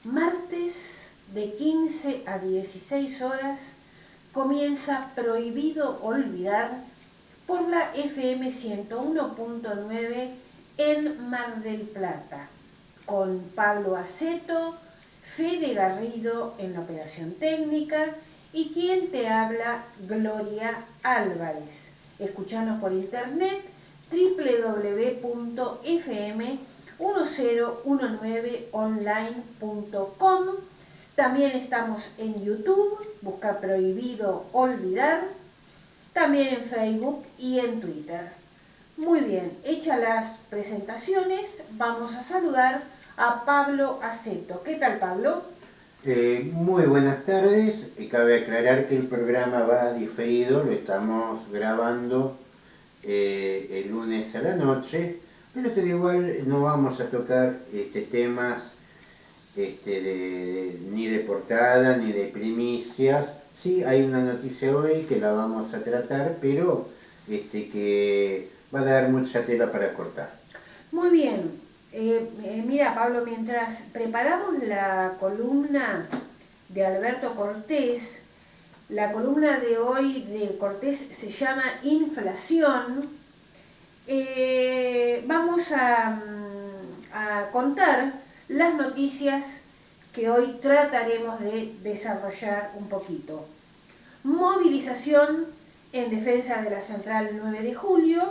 Martes de 15 a 16 horas comienza Prohibido Olvidar por la FM 101.9 en Mar del Plata, con Pablo Aceto, Fede Garrido en la operación técnica y quien te habla, Gloria Álvarez. Escuchanos por internet www.fm1019online.com. También estamos en YouTube, busca Prohibido Olvidar, también en Facebook y en Twitter. Muy bien, hechas las presentaciones, vamos a saludar a Pablo Aceto. ¿Qué tal, Pablo? Muy buenas tardes. Cabe aclarar que el programa va diferido, lo estamos grabando el lunes a la noche, pero que igual no vamos a tocar temas ni de portada ni de primicias. Sí, hay una noticia hoy que la vamos a tratar, pero que va a dar mucha tela para cortar. Muy bien. Mira, Pablo, mientras preparamos la columna de Alberto Cortés, la columna de hoy de Cortés se llama Inflación. Vamos a contar las noticias que hoy trataremos de desarrollar un poquito. Movilización en defensa de la Central 9 de Julio.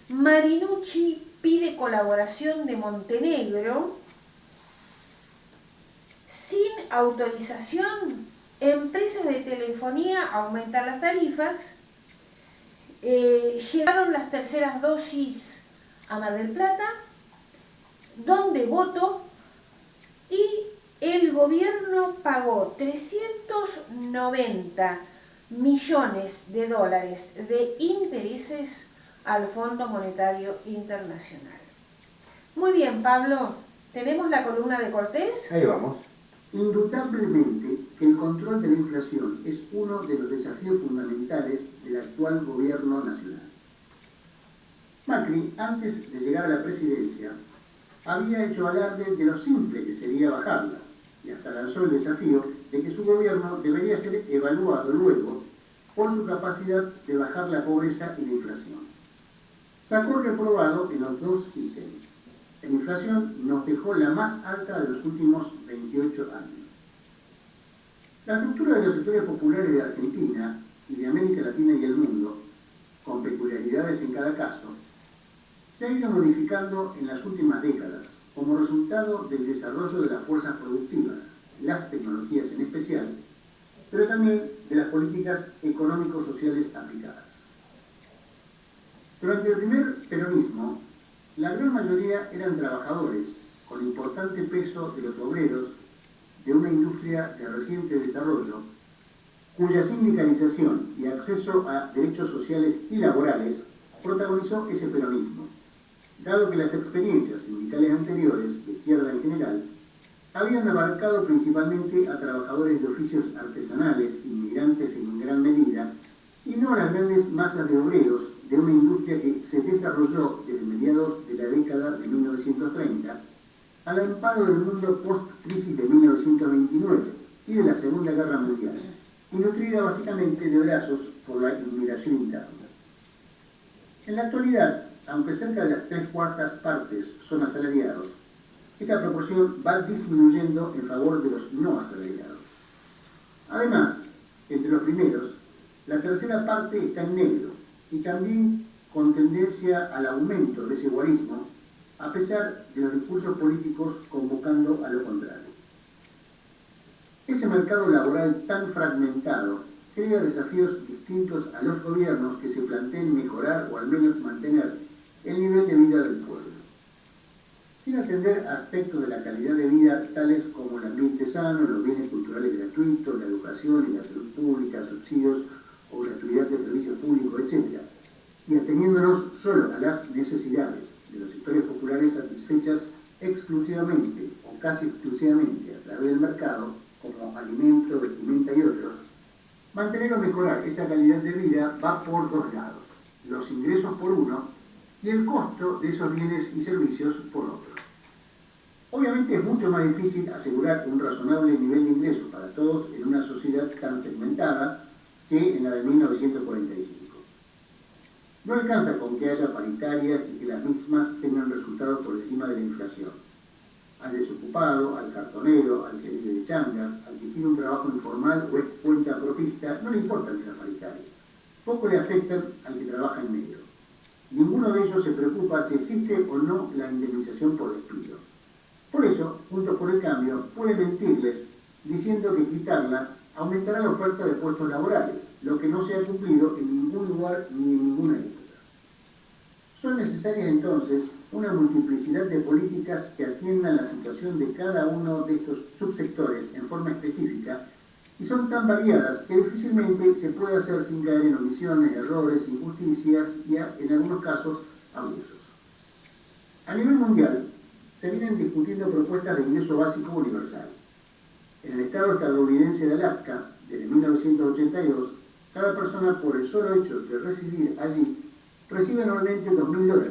Marinucci pide colaboración de Montenegro. Sin autorización, empresas de telefonía aumentan las tarifas. Llegaron las terceras dosis a Mar del Plata, donde voto, y el gobierno pagó 390 millones de dólares de intereses al Fondo Monetario Internacional. Muy bien, Pablo, ¿tenemos la columna de Cortés? Ahí vamos. Indudablemente que el control de la inflación es uno de los desafíos fundamentales del actual gobierno nacional. Macri, antes de llegar a la presidencia, había hecho alarde de lo simple que sería bajarla, y hasta lanzó el desafío de que su gobierno debería ser evaluado luego por su capacidad de bajar la pobreza y la inflación. Sacó reprobado en los dos ítems. La inflación nos dejó la más alta de los últimos 28 años. La estructura de los sectores populares de Argentina y de América Latina y el mundo, con peculiaridades en cada caso, se ha ido modificando en las últimas décadas como resultado del desarrollo de las fuerzas productivas, las tecnologías en especial, pero también de las políticas económico-sociales aplicadas. Durante el primer peronismo, la gran mayoría eran trabajadores, con importante peso de los obreros de una industria de reciente desarrollo, cuya sindicalización y acceso a derechos sociales y laborales protagonizó ese peronismo, dado que las experiencias sindicales anteriores, de izquierda en general, habían abarcado principalmente a trabajadores de oficios artesanales, inmigrantes en gran medida, y no a las grandes masas de obreros de una industria que se desarrolló desde mediados de la década de 1930 al amparo del mundo post-crisis de 1929 y de la Segunda Guerra Mundial, y nutrida básicamente de brazos por la inmigración interna. En la actualidad, aunque cerca de las 3/4 partes son asalariados, esta proporción va disminuyendo en favor de los no asalariados. Además, entre los primeros, la tercera parte está en negro y también con tendencia al aumento de ese guarismo, a pesar de los discursos políticos convocando a lo contrario. Ese mercado laboral tan fragmentado crea desafíos distintos a los gobiernos que se planteen mejorar o al menos mantener el nivel de vida del pueblo. Sin atender aspectos de la calidad de vida tales como el ambiente sano, los bienes culturales gratuitos, la educación y la salud pública, subsidios o gratuidad de servicios públicos, etc., y ateniéndonos solo a las necesidades de los sectores populares satisfechas exclusivamente o casi exclusivamente a través del mercado, como alimento, vestimenta y otros, mantener o mejorar esa calidad de vida va por dos lados: los ingresos por uno y el costo de esos bienes y servicios por otro. Obviamente es mucho más difícil asegurar un razonable nivel de ingresos para todos en una sociedad tan segmentada que en la de 1945. No alcanza con que haya paritarias y que las mismas tengan resultados por encima de la inflación. Al desocupado, al cartonero, al que vive de changas, al que tiene un trabajo informal o es cuenta propista, no le importan esas paritarias. Poco le afectan al que trabaja en negro. Ninguno de ellos se preocupa si existe o no la indemnización por despido. Por eso, Juntos por el Cambio puede mentirles diciendo que quitarla aumentará la oferta de puestos laborales, lo que no se ha cumplido en ningún lugar ni en ninguna época. Son necesarias entonces una multiplicidad de políticas que atiendan la situación de cada uno de estos subsectores en forma específica y son tan variadas que difícilmente se puede hacer sin caer en omisiones, errores, injusticias y, en algunos casos, abusos. A nivel mundial, se vienen discutiendo propuestas de ingreso básico universal. En el estado estadounidense de Alaska, desde 1982, cada persona por el solo hecho de residir allí recibe anualmente $2.000,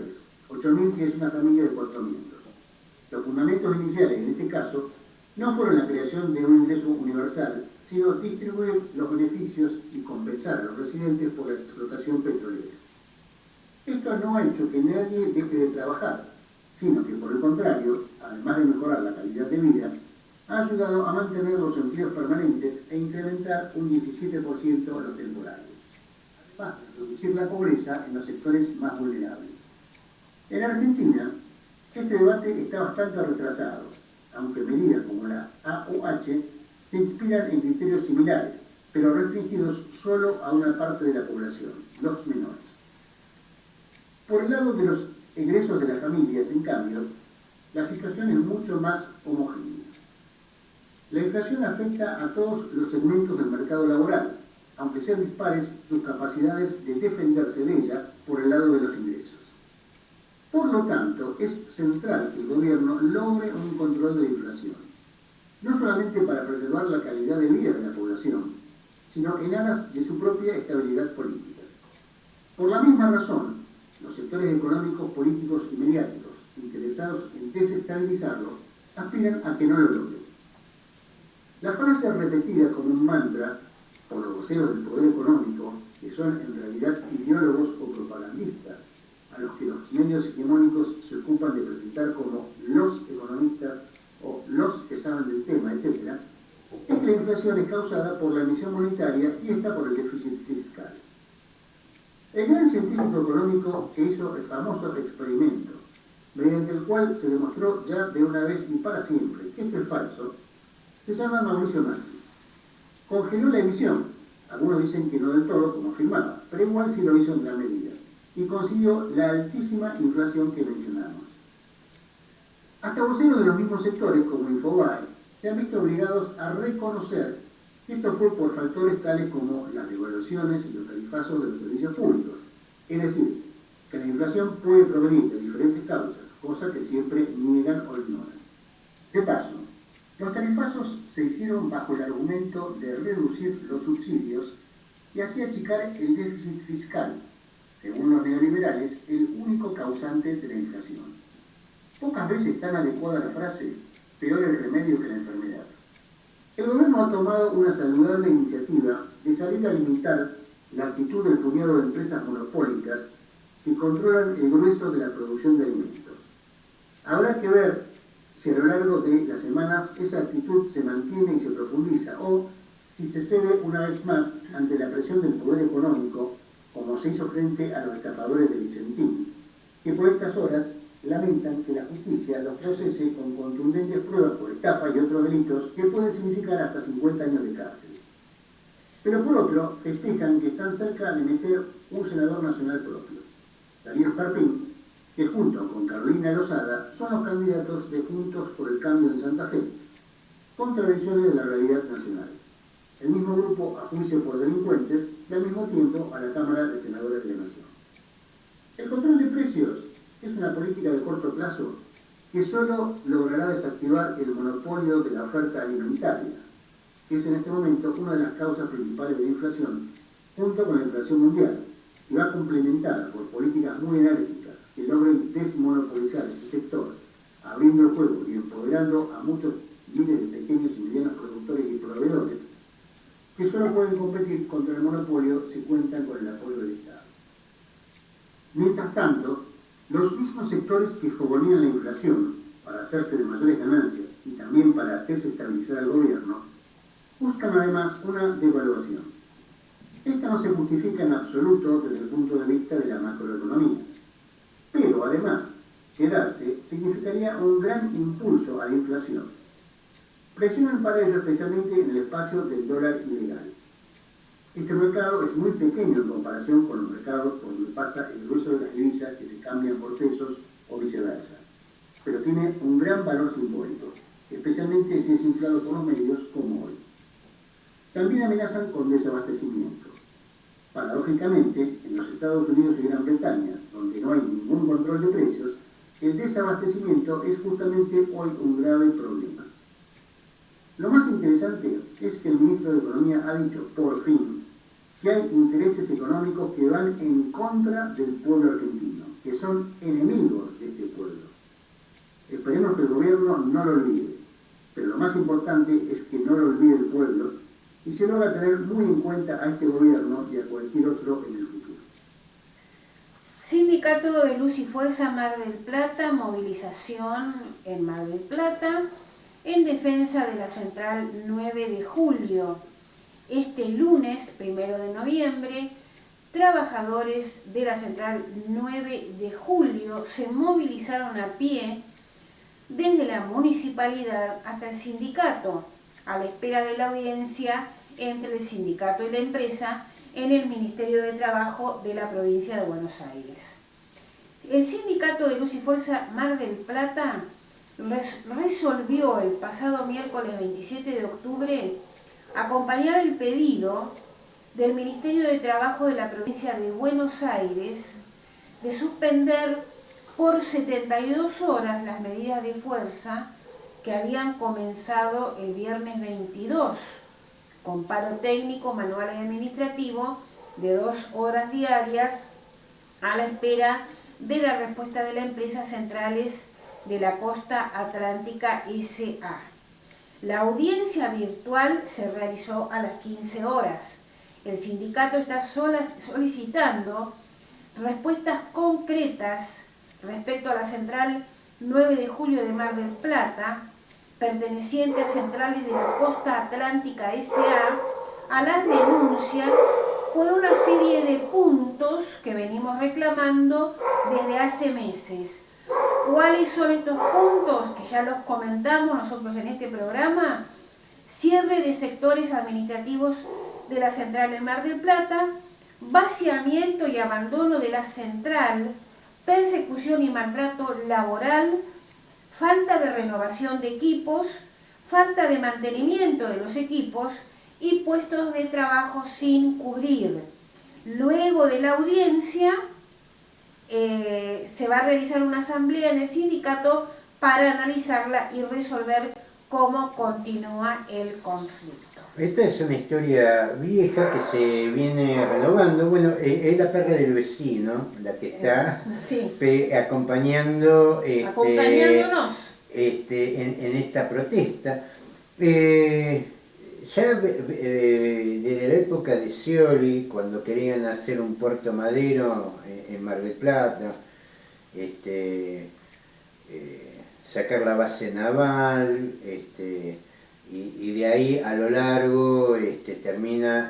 8.000 si es una familia de 4 miembros. Los fundamentos iniciales en este caso no fueron la creación de un ingreso universal, sino distribuir los beneficios y compensar a los residentes por la explotación petrolera. Esto no ha hecho que nadie deje de trabajar, sino que por el contrario, además de mejorar la calidad de vida, ha ayudado a mantener los empleos permanentes e incrementar un 17% los temporales, además de reducir la pobreza en los sectores más vulnerables. En Argentina, este debate está bastante retrasado, aunque medidas como la AUH se inspiran en criterios similares, pero restringidos solo a una parte de la población, los menores. Por el lado de los egresos de las familias, en cambio, la situación es mucho más homogénea. La inflación afecta a todos los segmentos del mercado laboral, aunque sean dispares sus capacidades de defenderse de ella por el lado de los ingresos. Por lo tanto, es central que el gobierno logre un control de la inflación, no solamente para preservar la calidad de vida de la población, sino en aras de su propia estabilidad política. Por la misma razón, los sectores económicos, políticos y mediáticos interesados en desestabilizarlo aspiran a que no lo logren. La frase repetida como un mantra por los voceros del poder económico, que son en realidad ideólogos o propagandistas, a los que los medios hegemónicos se ocupan de presentar como los economistas o los que saben del tema, etc., es que la inflación es causada por la emisión monetaria y esta por el déficit fiscal. El gran científico económico que hizo el famoso experimento, mediante el cual se demostró ya de una vez y para siempre que esto es falso, se llama Mauricio Macri. Congeló la emisión, algunos dicen que no del todo como afirmaba, pero igual sí lo hizo en gran medida, y consiguió la altísima inflación que mencionamos. Hasta voceros de los mismos sectores, como Infobae, se han visto obligados a reconocer que esto fue por factores tales como las devaluaciones y los tarifazos de los servicios públicos, es decir, que la inflación puede provenir de diferentes causas, cosa que siempre niegan o ignoran. De paso, los tarifazos se hicieron bajo el argumento de reducir los subsidios y así achicar el déficit fiscal, según los neoliberales, el único causante de la inflación. Pocas veces tan adecuada la frase, peor el remedio que la enfermedad. El gobierno ha tomado una saludable iniciativa de salir a limitar la actitud del puñado de empresas monopólicas que controlan el grueso de la producción de alimentos. Habrá que ver si a lo largo de las semanas esa actitud se mantiene y se profundiza o si se cede una vez más ante la presión del poder económico, como se hizo frente a los estafadores de Vicentín, que por estas horas lamentan que la justicia los procese con contundentes pruebas por estafa y otros delitos que pueden significar hasta 50 años de cárcel. Pero por otro, festejan que están cerca de meter un senador nacional propio, Darío Carpín, que junto con Carolina Lozada son los candidatos de Juntos por el Cambio en Santa Fe, contradicciones de la realidad nacional. El mismo grupo a juicio por delincuentes y al mismo tiempo a la Cámara de Senadores de la Nación. El control de precios es una política de corto plazo que solo logrará desactivar el monopolio de la oferta alimentaria, que es en este momento una de las causas principales de la inflación, junto con la inflación mundial, y va complementada por políticas muy enérgicas que logren desmonopolizar ese sector, abriendo el juego y empoderando a muchos miles de pequeños y medianos productores y proveedores que solo pueden competir contra el monopolio si cuentan con el apoyo del Estado. Mientras tanto, los mismos sectores que fogonean la inflación para hacerse de mayores ganancias y también para desestabilizar al gobierno, buscan además una devaluación. Esta no se justifica en absoluto desde el punto de vista de la macroeconomía, pero además, quedarse significaría un gran impulso a la inflación. Presionan para ello especialmente en el espacio del dólar ilegal. Este mercado es muy pequeño en comparación con los mercados por donde pasa el grueso de las divisas que se cambian por pesos o viceversa, pero tiene un gran valor simbólico, especialmente si es inflado por los medios como hoy. También amenazan con desabastecimiento. Paradójicamente, en los Estados Unidos y Gran Bretaña, donde no hay ningún control de precios, el desabastecimiento es justamente hoy un grave problema. Lo más interesante es que el ministro de Economía ha dicho, por fin, que hay intereses económicos que van en contra del pueblo argentino, que son enemigos de este pueblo. Esperemos que el gobierno no lo olvide, pero lo más importante es que no lo olvide el pueblo y se logra tener muy en cuenta a este gobierno y a cualquier otro en el futuro. Sindicato de Luz y Fuerza Mar del Plata, movilización en Mar del Plata en defensa de la central 9 de julio. Este lunes, 1 de noviembre, trabajadores de la central 9 de julio se movilizaron a pie desde la municipalidad hasta el sindicato, a la espera de la audiencia entre el sindicato y la empresa en el Ministerio de Trabajo de la provincia de Buenos Aires. El Sindicato de Luz y Fuerza Mar del Plata resolvió el pasado miércoles 27 de octubre acompañar el pedido del Ministerio de Trabajo de la provincia de Buenos Aires de suspender por 72 horas las medidas de fuerza que habían comenzado el viernes 22, con paro técnico, manual y administrativo de 2 horas diarias a la espera de la respuesta de la empresa Centrales de la Costa Atlántica S.A. La audiencia virtual se realizó a las 15 horas. El sindicato está solicitando respuestas concretas respecto a la central 9 de julio de Mar del Plata, perteneciente a Centrales de la Costa Atlántica S.A., a las denuncias por una serie de puntos que venimos reclamando desde hace meses. ¿Cuáles son estos puntos? Que ya los comentamos nosotros en este programa. Cierre de sectores administrativos de la central en Mar del Plata, vaciamiento y abandono de la central, persecución y maltrato laboral, falta de renovación de equipos, falta de mantenimiento de los equipos y puestos de trabajo sin cubrir. Luego de la audiencia se va a realizar una asamblea en el sindicato para analizarla y resolver cómo continúa el conflicto. Esta es una historia vieja que se viene renovando. Bueno, es la perra del vecino la que está sí. Acompañándonos en esta protesta. Ya desde la época de Scioli, cuando querían hacer un puerto madero en Mar del Plata, sacar la base naval, y de ahí a lo largo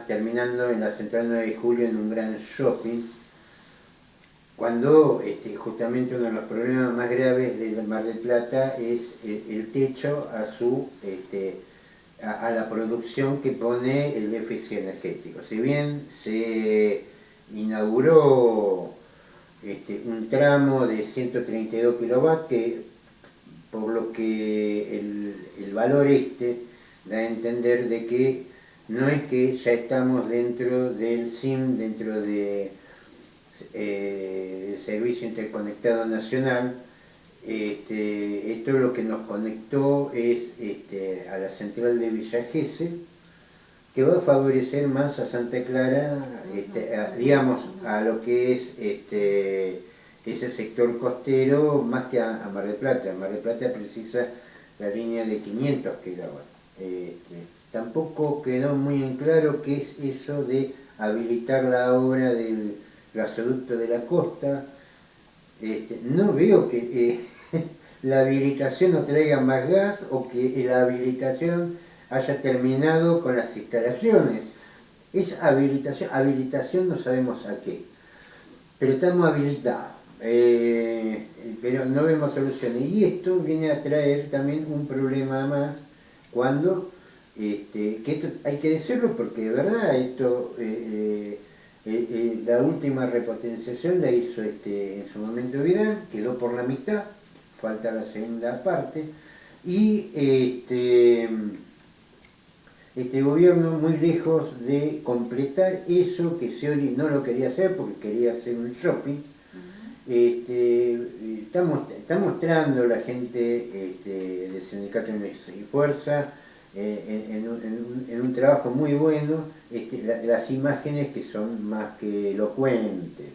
terminando en la central 9 de julio en un gran shopping, cuando justamente uno de los problemas más graves de Mar del Plata es el techo a la producción que pone el déficit energético. Si bien se inauguró un tramo de 132 kilowatts, por lo que el valor da a entender de que no es que ya estamos dentro del SIM, dentro del Servicio Interconectado Nacional. Esto lo que nos conectó es a la central de Villa Gesell, que va a favorecer más a Santa Clara, digamos, a lo que es ese sector costero más que a Mar del Plata. Mar del Plata precisa la línea de 500 kilowatts. Tampoco quedó muy en claro qué es eso de habilitar la obra del gasoducto de la costa. No veo que la habilitación no traiga más gas o que la habilitación haya terminado con las instalaciones. Es habilitación no sabemos a qué, pero estamos habilitados, pero no vemos soluciones. Y esto viene a traer también un problema más cuando, que esto hay que decirlo porque de verdad, la última repotenciación la hizo en su momento Vidal, quedó por la mitad, falta la segunda parte, y este gobierno muy lejos de completar eso que Scioli no lo quería hacer porque quería hacer un shopping. Está mostrando la gente del Sindicato Universidad y Fuerza en un trabajo muy bueno las imágenes que son más que elocuentes.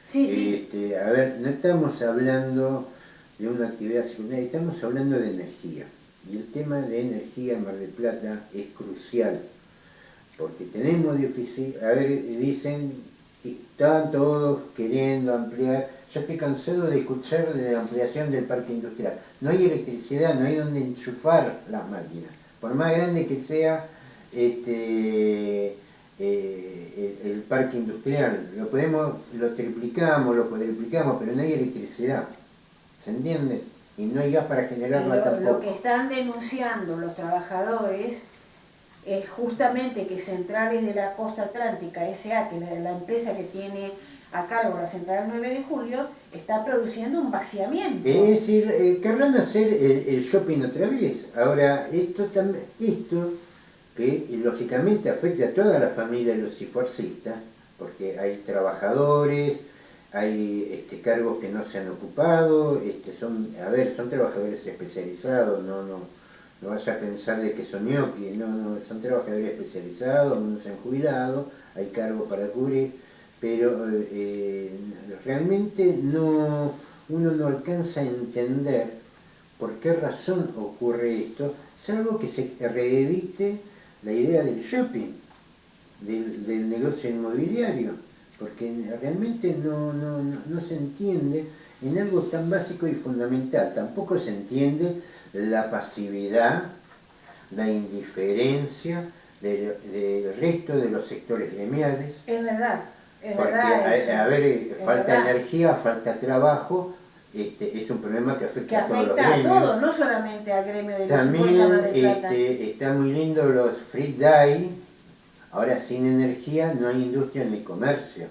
Sí. A ver, no estamos hablando de una actividad secundaria, estamos hablando de energía. Y el tema de energía en Mar del Plata es crucial, porque tenemos difícil, dicen que están todos queriendo ampliar, yo estoy cansado de escuchar de la ampliación del parque industrial. No hay electricidad, no hay donde enchufar las máquinas, por más grande que sea el parque industrial, lo triplicamos, lo cuadriplicamos, pero no hay electricidad, ¿se entiende? Y no hay gas para generarla tampoco. Lo que están denunciando los trabajadores es justamente que Centrales de la Costa Atlántica, S.A., que es la empresa que tiene a cargo la central 9 de julio, está produciendo un vaciamiento. Es decir, querrán hacer el shopping otra vez. Ahora, esto que lógicamente afecta a toda la familia de los cifuarcistas, porque hay trabajadores, hay cargos que no se han ocupado, son trabajadores especializados, no vaya a pensar de que son ñoquis, no, son trabajadores especializados, no se han jubilado, hay cargos para cubrir, pero realmente uno no alcanza a entender por qué razón ocurre esto, salvo que se reedite la idea del shopping, del negocio inmobiliario, porque realmente no se entiende en algo tan básico y fundamental. Tampoco se entiende la pasividad, la indiferencia del resto de los sectores gremiales. Es verdad, porque, falta energía, falta trabajo, es un problema que afecta a todos los gremios. A todos, no solamente al gremio de los También está muy lindo los free day. Ahora, sin energía no hay industria ni comercio.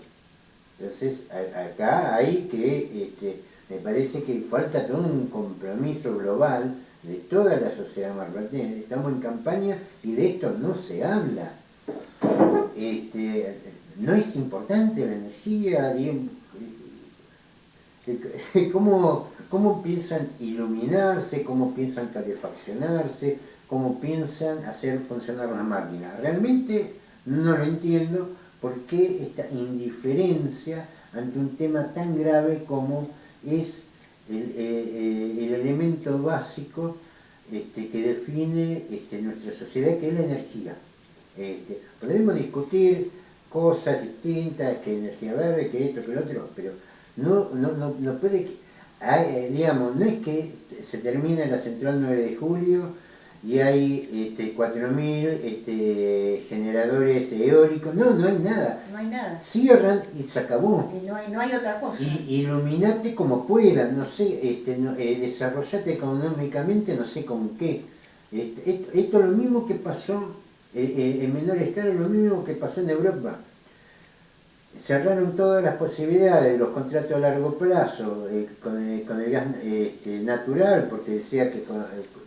Entonces, acá hay que, me parece que falta todo un compromiso global de toda la sociedad marplatense. Estamos en campaña y de esto no se habla. No es importante la energía, cómo piensan iluminarse, cómo piensan calefaccionarse, cómo piensan hacer funcionar una máquina. Realmente no lo entiendo por qué esta indiferencia ante un tema tan grave como es el elemento básico que define nuestra sociedad, que es la energía. Podemos discutir cosas distintas, que energía verde, que esto, que lo otro, pero no puede, digamos, no es que se termina la central 9 de julio y hay 4.000 generadores eólicos, no hay nada. No hay nada. Cierran y se acabó. Y no hay otra cosa. Y iluminate como puedas, no sé, desarrollate económicamente, no sé con qué. Esto es lo mismo que pasó en menor escala, lo mismo que pasó en Europa. Cerraron todas las posibilidades de los contratos a largo plazo con el gas natural, porque decía que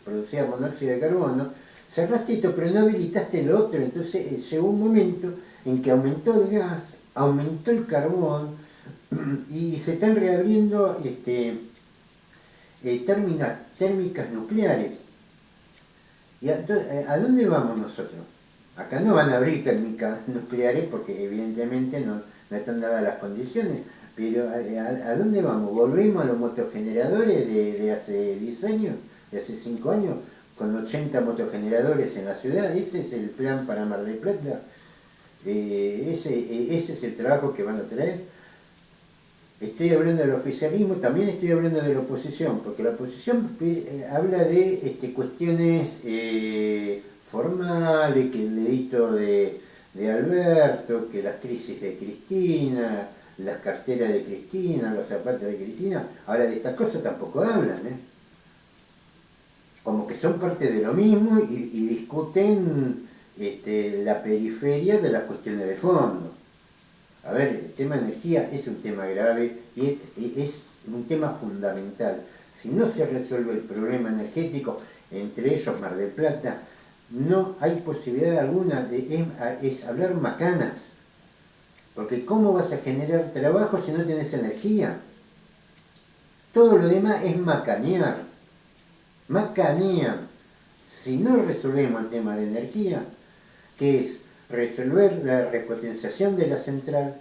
producía monóxido de carbono. Cerraste esto, pero no habilitaste el otro. Entonces llegó un momento en que aumentó el gas, aumentó el carbón y se están reabriendo térmicas nucleares. ¿Y a dónde vamos nosotros? Acá no van a abrir térmicas nucleares porque evidentemente no están dadas las condiciones. Pero ¿a dónde vamos? ¿Volvemos a los motogeneradores de hace 10 años? ¿De hace 5 años? Con 80 motogeneradores en la ciudad. ¿Ese es el plan para Mar del Plata? ¿Ese es el trabajo que van a traer? Estoy hablando del oficialismo, también estoy hablando de la oposición, porque la oposición habla de cuestiones formales, que el dedito de Alberto, que las crisis de Cristina, las carteras de Cristina, los zapatos de Cristina. Ahora de estas cosas tampoco hablan, como que son parte de lo mismo y discuten la periferia de las cuestiones de fondo. A ver, el tema de energía es un tema grave y es un tema fundamental. Si no se resuelve el problema energético, entre ellos Mar del Plata, no hay posibilidad alguna es hablar macanas. Porque ¿cómo vas a generar trabajo si no tenés energía? Todo lo demás es macanear. Macanear. Si no resolvemos el tema de energía, que es resolver la repotenciación de la central,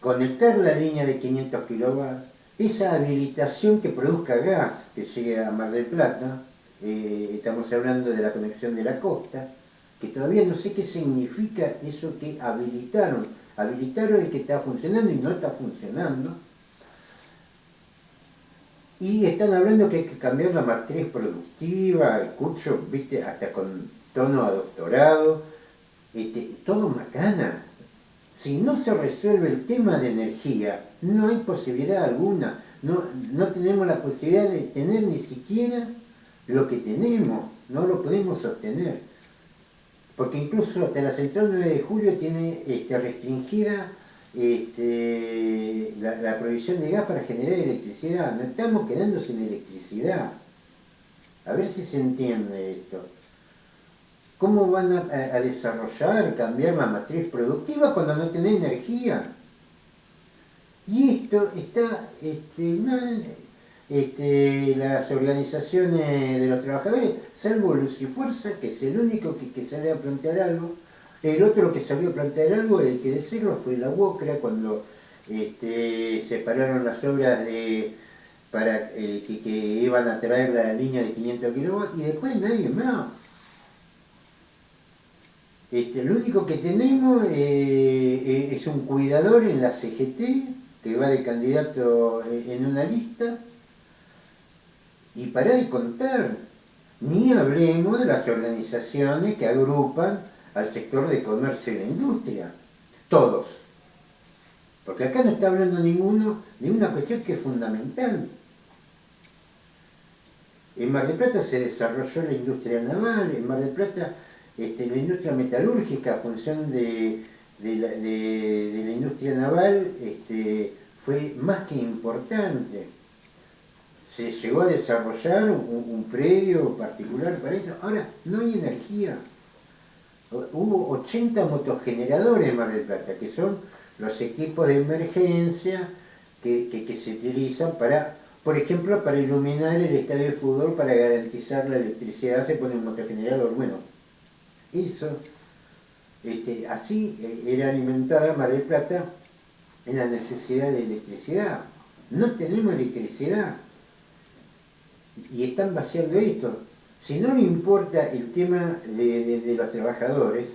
conectar la línea de 500 kilovatios, esa habilitación que produzca gas que llegue a Mar del Plata, estamos hablando de la conexión de la costa, que todavía no sé qué significa eso que habilitaron el que está funcionando y no está funcionando, y están hablando que hay que cambiar la matriz productiva, escucho, viste, hasta con tono a doctorado, todo macana. Si no se resuelve el tema de energía, no hay posibilidad alguna, no tenemos la posibilidad de tener ni siquiera lo que tenemos, no lo podemos sostener. Porque incluso hasta la central 9 de julio tiene restringida la provisión de gas para generar electricidad. Nos estamos quedando sin electricidad. A ver si se entiende esto. ¿Cómo van a desarrollar, cambiar la matriz productiva cuando no tenés energía? Y esto está las organizaciones de los trabajadores, salvo Luz y Fuerza, que es el único que sale a plantear algo. El otro que salió a plantear algo, hay que decirlo, fue la UOCRA, cuando se pararon las obras para que iban a traer la línea de 500 kilovatios, y después nadie más. Lo único que tenemos es un cuidador en la CGT, que va de candidato en una lista, y para de contar, ni hablemos de las organizaciones que agrupan al sector de comercio y la industria, todos, porque acá no está hablando ninguno de una cuestión que es fundamental. En Mar del Plata se desarrolló la industria naval, en Mar del Plata la industria metalúrgica, a función de la industria naval, fue más que importante. Se llegó a desarrollar un predio particular para eso. Ahora, no hay energía. Hubo 80 motogeneradores en Mar del Plata, que son los equipos de emergencia que se utilizan para, por ejemplo, para iluminar el estadio de fútbol, para garantizar la electricidad, se pone un motogenerador. Bueno, eso, así era alimentada Mar del Plata en la necesidad de electricidad. No tenemos electricidad. Y están vaciando esto. Si no le importa el tema de los trabajadores,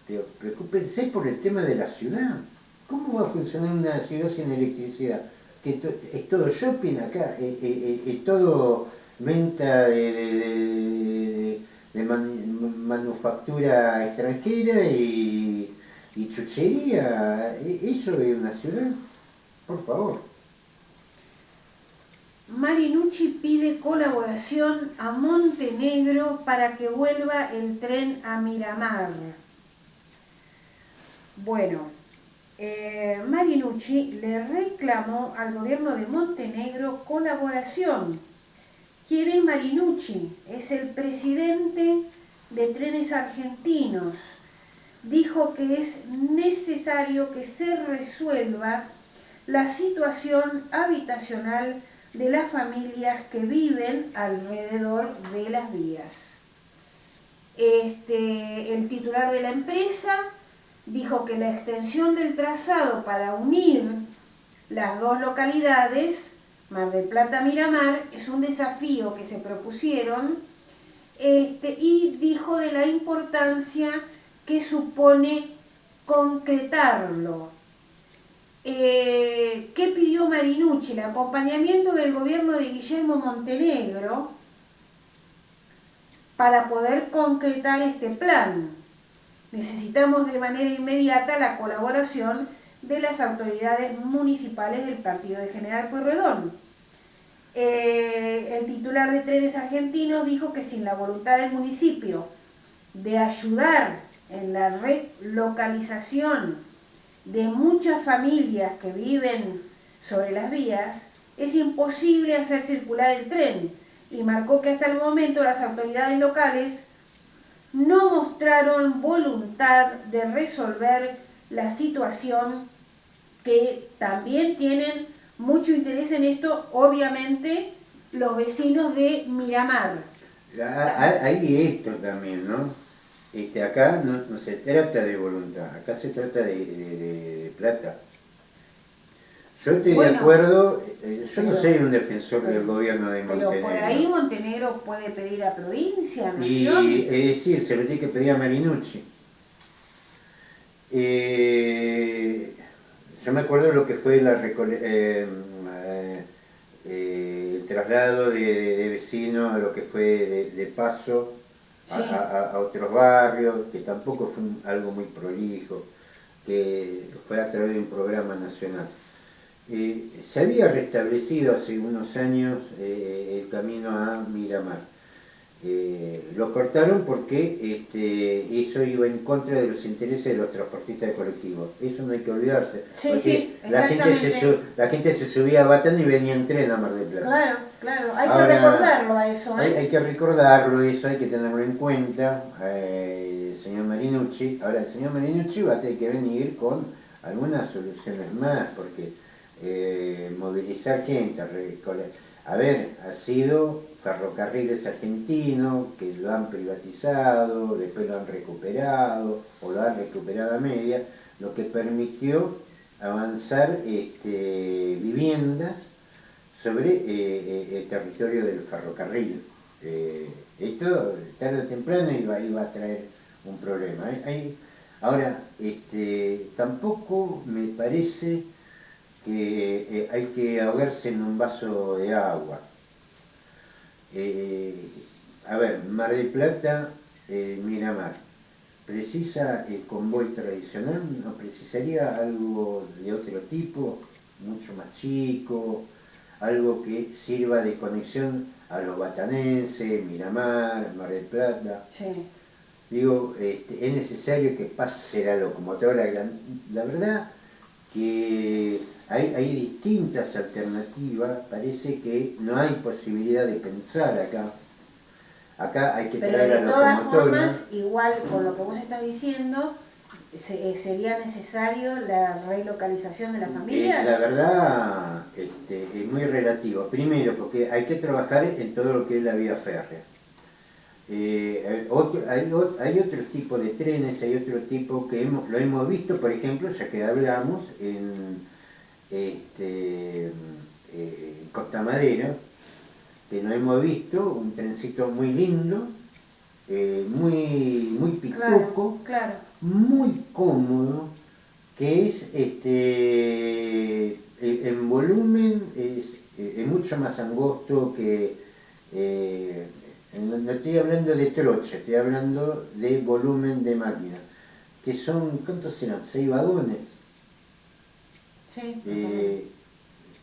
pero preocúpense por el tema de la ciudad. ¿Cómo va a funcionar una ciudad sin electricidad? Que es todo shopping acá, es todo venta de manufactura extranjera y chuchería. ¿Eso es una ciudad? Por favor. Marinucci pide colaboración a Montenegro para que vuelva el tren a Miramar. Bueno, Marinucci le reclamó al gobierno de Montenegro colaboración. ¿Quién es Marinucci? Es el presidente de Trenes Argentinos. Dijo que es necesario que se resuelva la situación habitacional de las familias que viven alrededor de las vías. El titular de la empresa dijo que la extensión del trazado para unir las dos localidades, Mar del Plata, Miramar, es un desafío que se propusieron, y dijo de la importancia que supone concretarlo. ¿Qué pidió Marinucci? El acompañamiento del gobierno de Guillermo Montenegro para poder concretar este plan. Necesitamos de manera inmediata la colaboración de las autoridades municipales del partido de General Pueyrredón. El titular de Trenes Argentinos dijo que sin la voluntad del municipio de ayudar en la relocalización de muchas familias que viven sobre las vías, es imposible hacer circular el tren, y marcó que hasta el momento las autoridades locales no mostraron voluntad de resolver la situación, que también tienen mucho interés en esto, obviamente, los vecinos de Miramar. Hay esto también, ¿no? Acá no se trata de voluntad, acá se trata de plata. Yo estoy de acuerdo, yo no soy un defensor del gobierno de Montenegro. Pero por ahí Montenegro puede pedir a provincia, a nación. Y es decir, se lo tiene que pedir a Marinucci. Yo me acuerdo lo que fue el traslado de vecinos a lo que fue de Paso a otros barrios, que tampoco fue algo muy prolijo, que fue a través de un programa nacional. Se había restablecido hace unos años el camino a Miramar. Lo cortaron porque eso iba en contra de los intereses de los transportistas de colectivos. Eso no hay que olvidarse. Sí, la gente se subía a Batán y venía en tren a Mar del Plata. Claro, hay que recordarlo a eso. Hay que recordarlo, eso hay que tenerlo en cuenta. El señor Marinucci, ahora el señor Marinucci va a tener que venir con algunas soluciones más, porque movilizar gente, a ver, ha sido Ferrocarriles Argentinos, que lo han privatizado, después lo han recuperado, o lo han recuperado a media, lo que permitió avanzar viviendas sobre el territorio del ferrocarril. Esto, tarde o temprano, iba a traer un problema. Ahora, tampoco me parece que hay que ahogarse en un vaso de agua. A ver, Mar del Plata, Miramar, ¿precisa el convoy tradicional? ¿No precisaría algo de otro tipo, mucho más chico, algo que sirva de conexión a los batanenses, Miramar, Mar del Plata? Sí. Digo, es necesario que pase la locomotora. La verdad que hay distintas alternativas, parece que no hay posibilidad de pensar acá. Acá hay que traer la locomotora. Pero de todas formas, igual con lo que vos estás diciendo, ¿sería necesario la relocalización de las familias? La verdad es muy relativo. Primero, porque hay que trabajar en todo lo que es la vía férrea. Hay otro tipo de trenes, hay otro tipo que lo hemos visto, por ejemplo, ya que hablamos, en Costa Madera, que lo hemos visto, un trencito muy lindo, muy pituco, claro. muy cómodo, que es en volumen es mucho más angosto que... no estoy hablando de trocha, estoy hablando de volumen de máquina, que son, ¿cuántos serán? 6 vagones. Sí.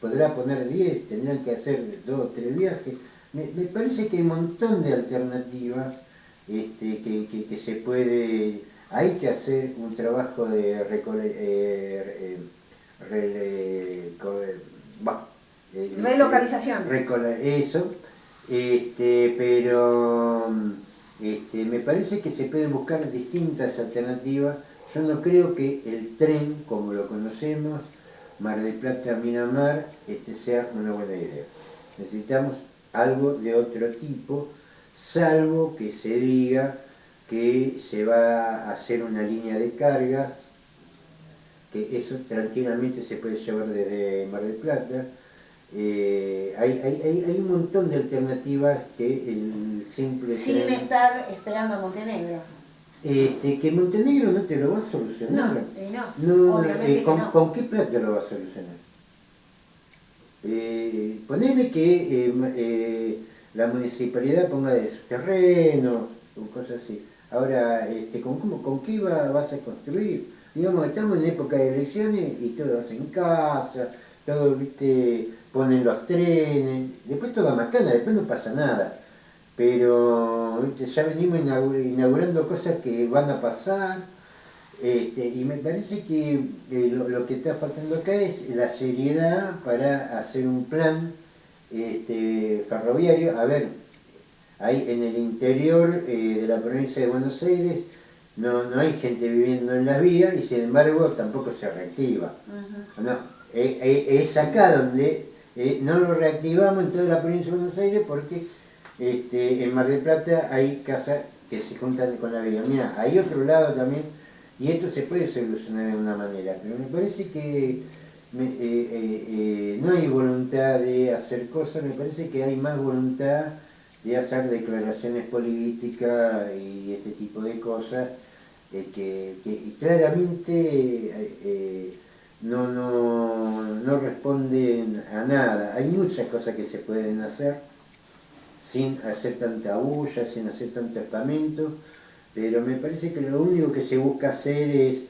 Podrá poner 10, tendrán que hacer 2 o 3 viajes. Me parece que hay un montón de alternativas que se puede... Hay que hacer un trabajo de relocalización. Eso. Pero me parece que se pueden buscar distintas alternativas. Yo no creo que el tren, como lo conocemos, Mar del Plata, Miramar, sea una buena idea. Necesitamos algo de otro tipo, salvo que se diga que se va a hacer una línea de cargas que eso tranquilamente se puede llevar desde Mar del Plata. Hay un montón de alternativas que el simple Sin tren, estar esperando a Montenegro. que Montenegro no te lo va a solucionar. No, obviamente que no. ¿Con qué plata lo va a solucionar? Ponele que la municipalidad ponga de su terreno o cosas así. Ahora, ¿con qué vas a construir? Digamos, estamos en época de elecciones y todo hacen casa, todo, viste, ponen los trenes, después toda macana, después no pasa nada. Pero ¿viste? Ya venimos inaugurando cosas que van a pasar. Y me parece que lo que está faltando acá es la seriedad para hacer un plan ferroviario. A ver, ahí en el interior de la provincia de Buenos Aires no hay gente viviendo en las vías y sin embargo tampoco se reactiva. No, es acá donde no lo reactivamos en toda la provincia de Buenos Aires porque en Mar del Plata hay casas que se juntan con la vía. Mira, hay otro lado también. Y esto se puede solucionar de una manera, pero me parece que no hay voluntad de hacer cosas, me parece que hay más voluntad de hacer declaraciones políticas y este tipo de cosas que claramente no responden a nada. Hay muchas cosas que se pueden hacer sin hacer tanta bulla, sin hacer tanto estamento, pero me parece que lo único que se busca hacer es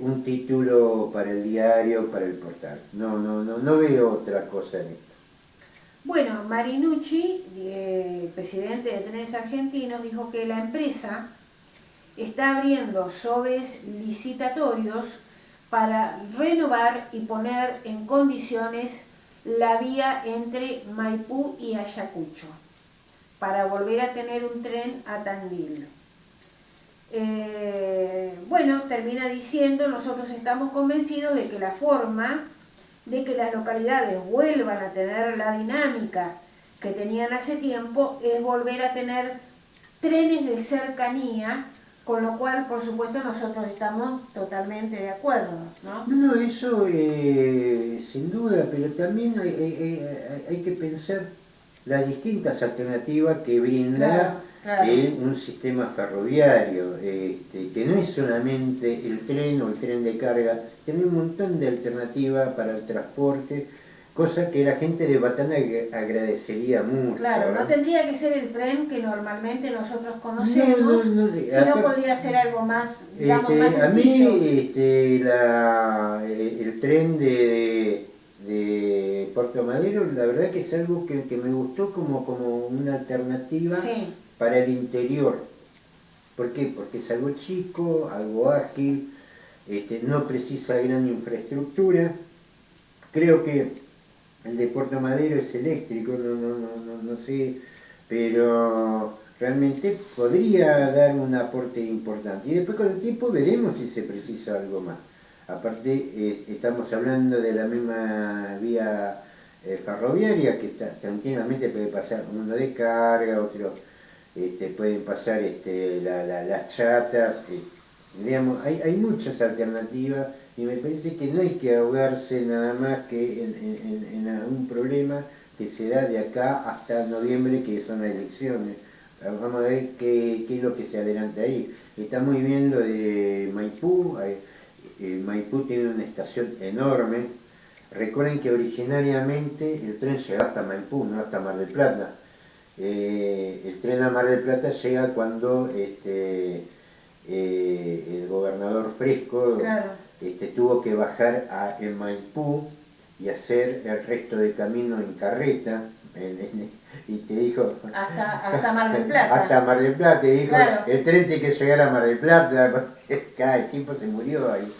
un título para el diario, para el portal. No veo otra cosa en esto. Bueno, Marinucci, presidente de Trenes Argentinos, dijo que la empresa está abriendo sobres licitatorios para renovar y poner en condiciones la vía entre Maipú y Ayacucho, para volver a tener un tren a Tandil. Bueno, termina diciendo, nosotros estamos convencidos de que la forma de que las localidades vuelvan a tener la dinámica que tenían hace tiempo es volver a tener trenes de cercanía, con lo cual, por supuesto, nosotros estamos totalmente de acuerdo, ¿no? No, eso sin duda, pero también hay que pensar las distintas alternativas que brinda un sistema ferroviario, que no es solamente el tren o el tren de carga, tiene un montón de alternativas para el transporte, cosa que la gente de Batana agradecería mucho. Claro, no tendría que ser el tren que normalmente nosotros conocemos, sino podría ser algo más, digamos, más sencillo. A mí el tren de Puerto Madero, la verdad que es algo que me gustó como una alternativa para el interior. ¿Por qué? Porque es algo chico, algo ágil, no precisa gran infraestructura. Creo que el de Puerto Madero es eléctrico, no sé, pero realmente podría dar un aporte importante. Y después con el tiempo veremos si se precisa algo más. Aparte, estamos hablando de la misma vía ferroviaria que tranquilamente puede pasar uno de carga, otro pueden pasar las chatas. Digamos, hay muchas alternativas y me parece que no hay que ahogarse nada más que en un problema que se da de acá hasta noviembre, que son las elecciones. Vamos a ver qué es lo que se adelanta ahí. Está muy bien lo de Maipú. Maipú tiene una estación enorme. Recuerden que originariamente el tren llega hasta Maipú, no hasta Mar del Plata. El tren a Mar del Plata llega cuando el gobernador Fresco tuvo que bajar en Maipú y hacer el resto del camino en carreta. Y te dijo... Hasta Mar del Plata. Hasta Mar del Plata, te dijo, el tren tiene que llegar a Mar del Plata, el tiempo se murió ahí.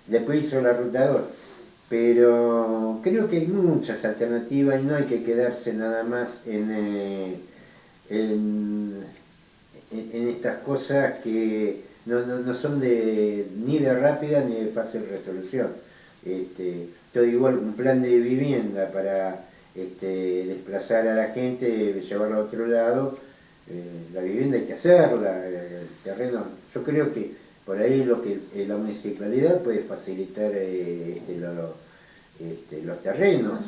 Después hizo la ruta 2. Pero creo que hay muchas alternativas y no hay que quedarse nada más en estas cosas que no son ni de rápida ni de fácil resolución. Todo igual, un plan de vivienda para desplazar a la gente, llevarlo a otro lado, la vivienda hay que hacerla, el terreno. Yo creo que Por ahí lo que la municipalidad puede facilitar los terrenos.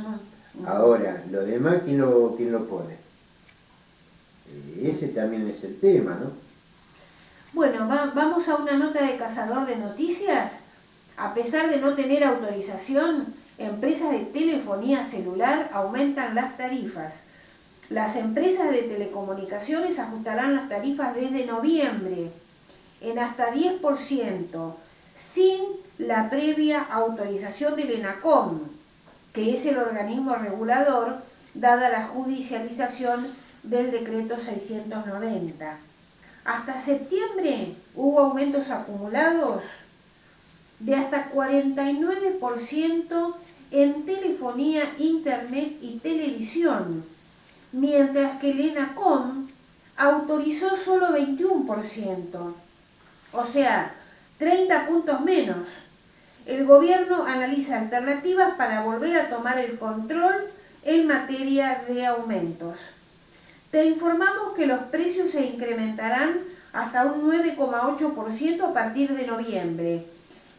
Ahora, lo demás, ¿quién lo pone? Ese también es el tema, ¿no? Bueno, vamos a una nota de Cazador de Noticias. A pesar de no tener autorización, empresas de telefonía celular aumentan las tarifas. Las empresas de telecomunicaciones ajustarán las tarifas desde noviembre en hasta 10%, sin la previa autorización del ENACOM, que es el organismo regulador, dada la judicialización del decreto 690. Hasta septiembre hubo aumentos acumulados de hasta 49% en telefonía, internet y televisión, mientras que el ENACOM autorizó solo 21%, o sea, 30 puntos menos. El gobierno analiza alternativas para volver a tomar el control en materia de aumentos. Te informamos que los precios se incrementarán hasta un 9,8% a partir de noviembre.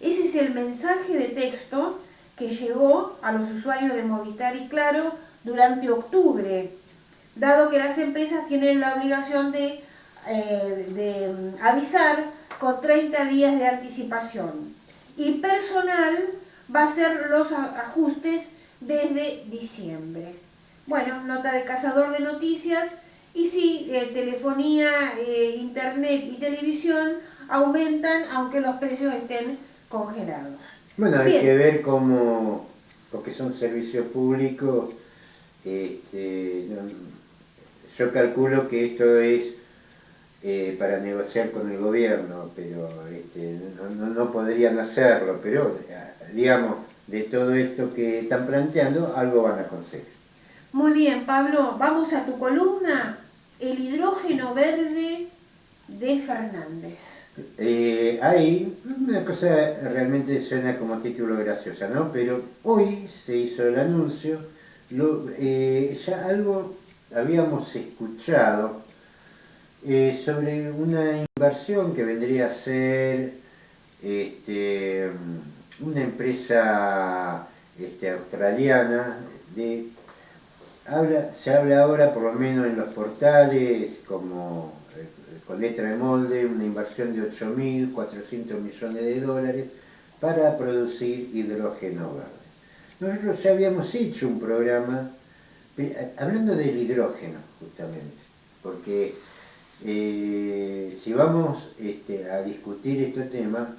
Ese es el mensaje de texto que llegó a los usuarios de Movistar y Claro durante octubre, dado que las empresas tienen la obligación de avisar con 30 días de anticipación. Y personal va a hacer los ajustes desde diciembre. Bueno, nota de Cazador de Noticias. Y sí, telefonía, internet y televisión aumentan aunque los precios estén congelados. Bueno, hay Bien. que ver cómo, porque son servicios públicos, yo calculo que esto es para negociar con el gobierno, pero no podrían hacerlo, pero digamos, de todo esto que están planteando, algo van a conseguir. Muy bien, Pablo, vamos a tu columna, el hidrógeno verde de Fernández. Hay una cosa realmente suena como título graciosa, ¿no? Pero hoy se hizo el anuncio, ya algo habíamos escuchado sobre una inversión que vendría a ser una empresa australiana se habla ahora, por lo menos en los portales, como con letra de molde, una inversión de 8.400 millones de dólares para producir hidrógeno verde. Nosotros ya habíamos hecho un programa hablando del hidrógeno, justamente, porque si vamos a discutir este tema,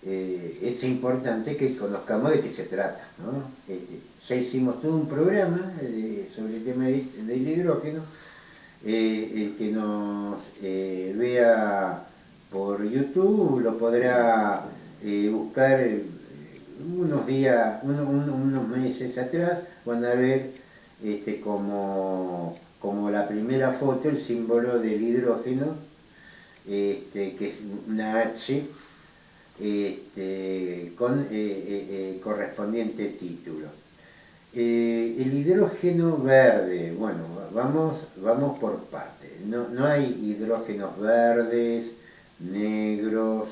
es importante que conozcamos de qué se trata, ¿no? Ya hicimos todo un programa sobre el tema del hidrógeno. El que nos vea por YouTube lo podrá buscar unos días, unos meses atrás, van a ver como la primera foto, el símbolo del hidrógeno, que es una H, con correspondiente título. El hidrógeno verde, bueno, vamos por partes. No hay hidrógenos verdes, negros,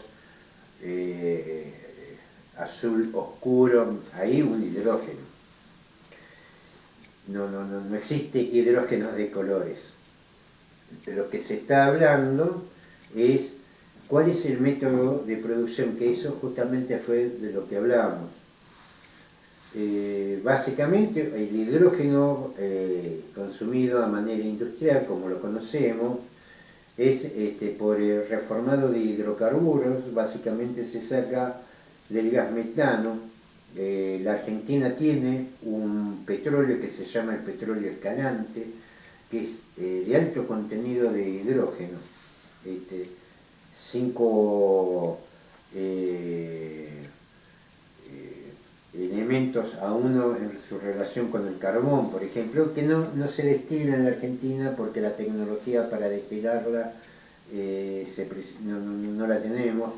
azul oscuro, hay un hidrógeno. No existe hidrógenos de colores. Lo que se está hablando es cuál es el método de producción, que eso justamente fue de lo que hablábamos. Básicamente el hidrógeno consumido a manera industrial, como lo conocemos, es por el reformado de hidrocarburos. Básicamente se saca del gas metano. La Argentina tiene un petróleo que se llama el petróleo escalante, que es de alto contenido de hidrógeno. 5 elementos a uno en su relación con el carbón, por ejemplo, que no se destila en la Argentina porque la tecnología para destilarla no la tenemos.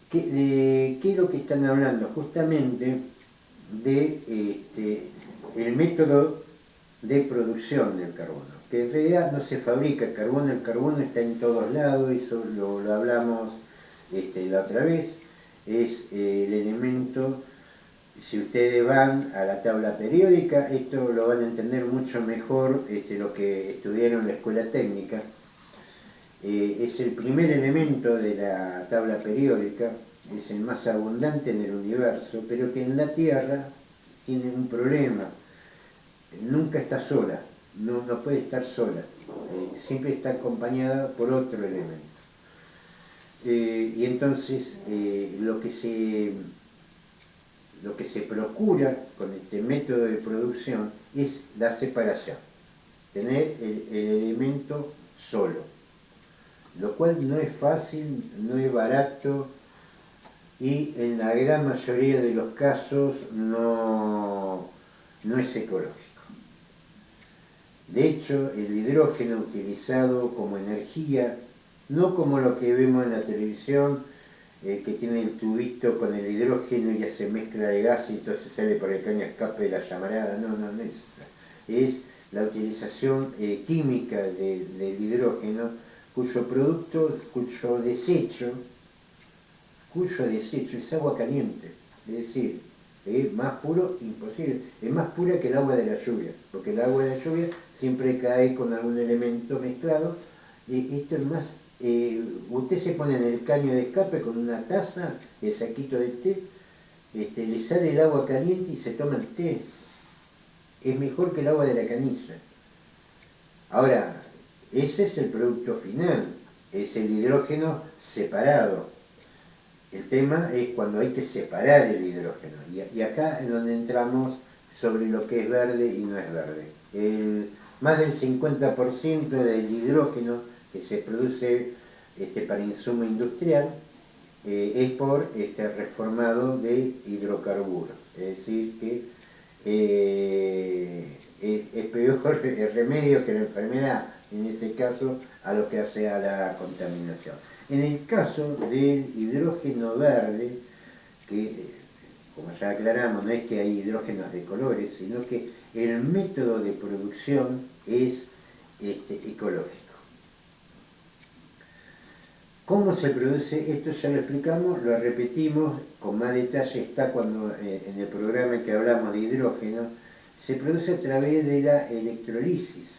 ¿Qué es lo que están hablando? Justamente de el método de producción del carbono. que en realidad no se fabrica carbón, el carbono está en todos lados, eso lo hablamos la otra vez, es el elemento. Si ustedes van a la tabla periódica, esto lo van a entender mucho mejor lo que estudiaron en la escuela técnica. Es el primer elemento de la tabla periódica, es el más abundante en el universo, pero que en la Tierra tiene un problema. Nunca está sola, no puede estar sola, siempre está acompañada por otro elemento. Y entonces lo que se procura con este método de producción es la separación, tener el elemento solo, lo cual no es fácil, no es barato y en la gran mayoría de los casos no es ecológico. De hecho, el hidrógeno utilizado como energía, no como lo que vemos en la televisión, que tiene el tubito con el hidrógeno y ya se mezcla de gas y entonces sale por el caño de escape de la llamarada, no es eso. Es la utilización química del hidrógeno, cuyo desecho es agua caliente, es decir, es más puro imposible, es más pura que el agua de la lluvia, porque el agua de la lluvia siempre cae con algún elemento mezclado, y esto es más. Usted se pone en el caño de escape con una taza, el saquito de té, le sale el agua caliente y se toma el té. Es mejor que el agua de la canilla. Ahora, ese es el producto final, es el hidrógeno separado. El tema es cuando hay que separar el hidrógeno. Y acá es donde entramos sobre lo que es verde y no es verde. Más del 50% del hidrógeno que se produce para insumo industrial es por reformado de hidrocarburos. Es decir, que es peor el remedio que la enfermedad, en ese caso, a lo que hace a la contaminación. En el caso del hidrógeno verde, que como ya aclaramos, no es que hay hidrógenos de colores, sino que el método de producción es ecológico. ¿Cómo se produce? Esto ya lo explicamos, lo repetimos, con más detalle está cuando en el programa en que hablamos de hidrógeno. Se produce a través de la electrolisis,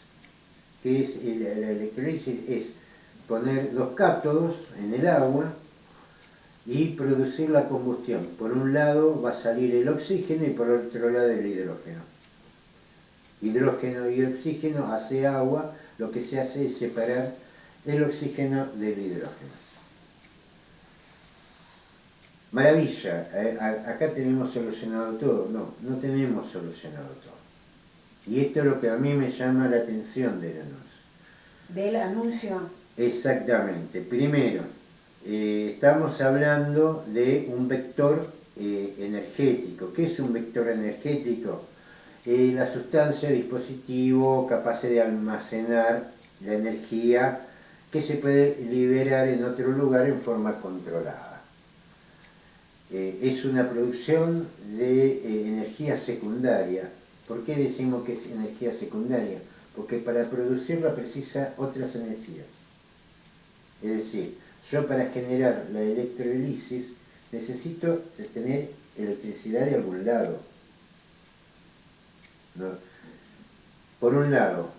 que es la electrolisis es poner dos cátodos en el agua y producir la combustión. Por un lado va a salir el oxígeno y por otro lado el hidrógeno. Hidrógeno y oxígeno hace agua, lo que se hace es separar el oxígeno del hidrógeno. Maravilla, acá tenemos solucionado todo. No tenemos solucionado todo. Y esto es lo que a mí me llama la atención del anuncio. Del anuncio. Exactamente. Primero, estamos hablando de un vector energético. ¿Qué es un vector energético? La sustancia, dispositivo capaz de almacenar la energía que se puede liberar en otro lugar en forma controlada. Es una producción de energía secundaria. ¿Por qué decimos que es energía secundaria? Porque para producirla precisa otras energías. Es decir, yo para generar la electrolisis necesito tener electricidad de algún lado, ¿no? Por un lado,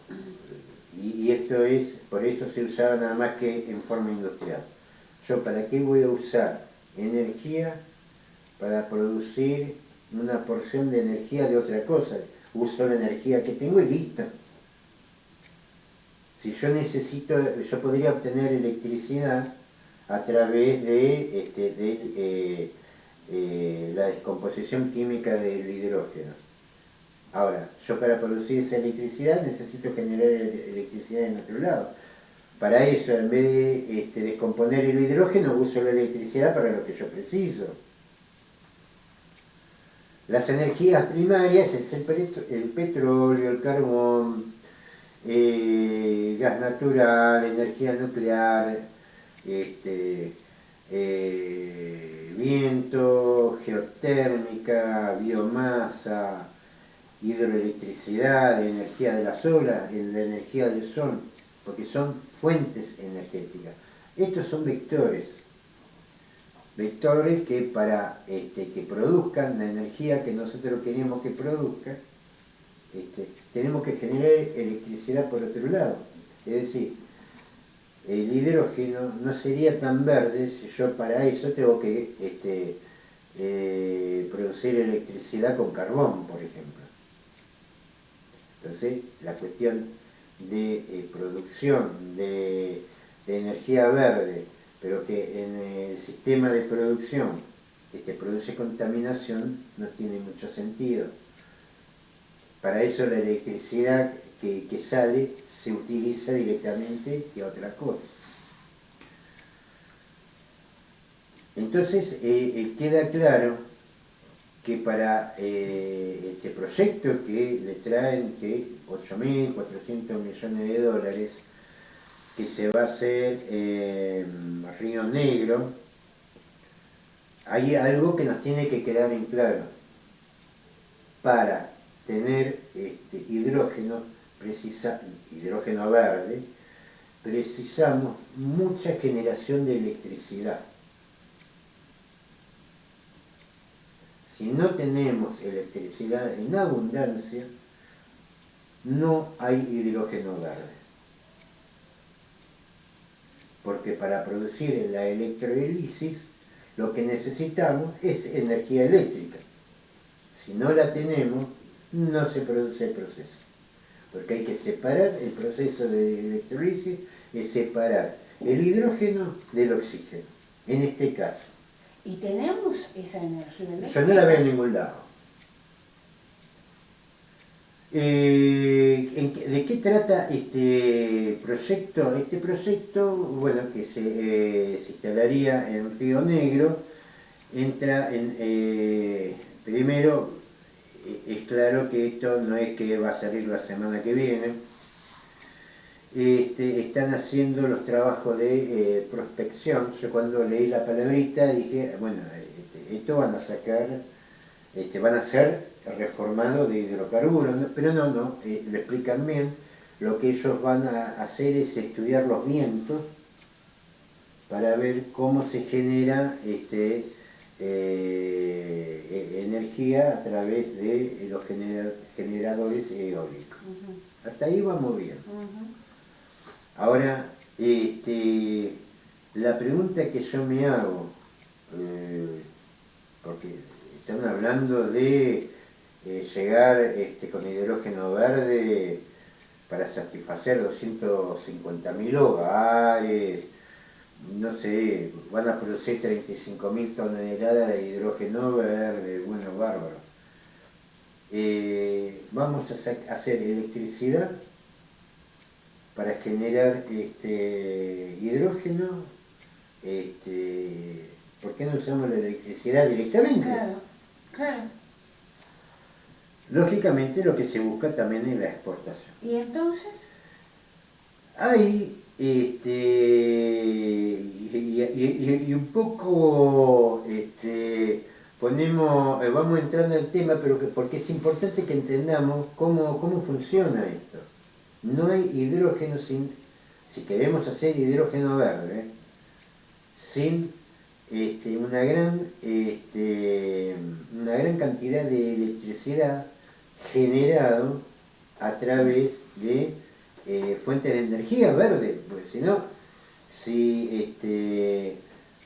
y esto es, por eso se usaba nada más que en forma industrial. ¿Yo para qué voy a usar energía para producir una porción de energía de otra cosa? Uso la energía que tengo y listo. Si yo necesito, yo podría obtener electricidad a través de la descomposición química del hidrógeno. Ahora, yo para producir esa electricidad necesito generar electricidad en otro lado. Para eso, en vez de descomponer el hidrógeno, uso la electricidad para lo que yo preciso. Las energías primarias es el petróleo, el carbón, gas natural, energía nuclear, viento, geotérmica, biomasa, hidroelectricidad, de energía de las olas, de la energía del sol, porque son fuentes energéticas. Estos son vectores que para que produzcan la energía que nosotros queremos que produzca, tenemos que generar electricidad por otro lado. Es decir, el hidrógeno no sería tan verde si yo para eso tengo que producir electricidad con carbón, por ejemplo. Entonces, la cuestión de producción de energía verde, pero que en el sistema de producción que produce contaminación, no tiene mucho sentido. Para eso la electricidad que sale se utiliza directamente que otra cosa. Entonces queda claro que para este proyecto que le traen 8.400 millones de dólares, que se va a hacer en Río Negro, hay algo que nos tiene que quedar en claro. Para tener hidrógeno verde, precisamos mucha generación de electricidad. Si no tenemos electricidad en abundancia, no hay hidrógeno verde. Porque para producir la electrohidrólisis, lo que necesitamos es energía eléctrica. Si no la tenemos, no se produce el proceso. Porque hay que separar el proceso de electrolisis, es separar el hidrógeno del oxígeno, en este caso. ¿Y tenemos esa energía eléctrica? Yo no la veo en ningún lado. ¿De qué trata este proyecto? Este proyecto, bueno, que se instalaría en Río Negro, entra en... primero, es claro que esto no es que va a salir la semana que viene. Están haciendo los trabajos de prospección. Yo cuando leí la palabrita dije, bueno, esto van a sacar, van a ser reformados de hidrocarburos, ¿no? Pero no, lo explican bien. Lo que ellos van a hacer es estudiar los vientos para ver cómo se genera energía a través de los generadores eólicos. Hasta ahí vamos bien. Ahora, la pregunta que yo me hago, porque están hablando de llegar con hidrógeno verde para satisfacer 250.000 hogares, no sé, van a producir 35.000 toneladas de hidrógeno verde, bueno, bárbaro. Vamos a hacer electricidad para generar hidrógeno. ¿Por qué no usamos la electricidad directamente? Claro, claro. Lógicamente lo que se busca también es la exportación. ¿Y entonces? Hay y un poco vamos entrando en el tema, pero porque es importante que entendamos cómo funciona esto. No hay hidrógeno si queremos hacer hidrógeno verde, sin una gran cantidad de electricidad generado a través de fuentes de energía verde, porque si no,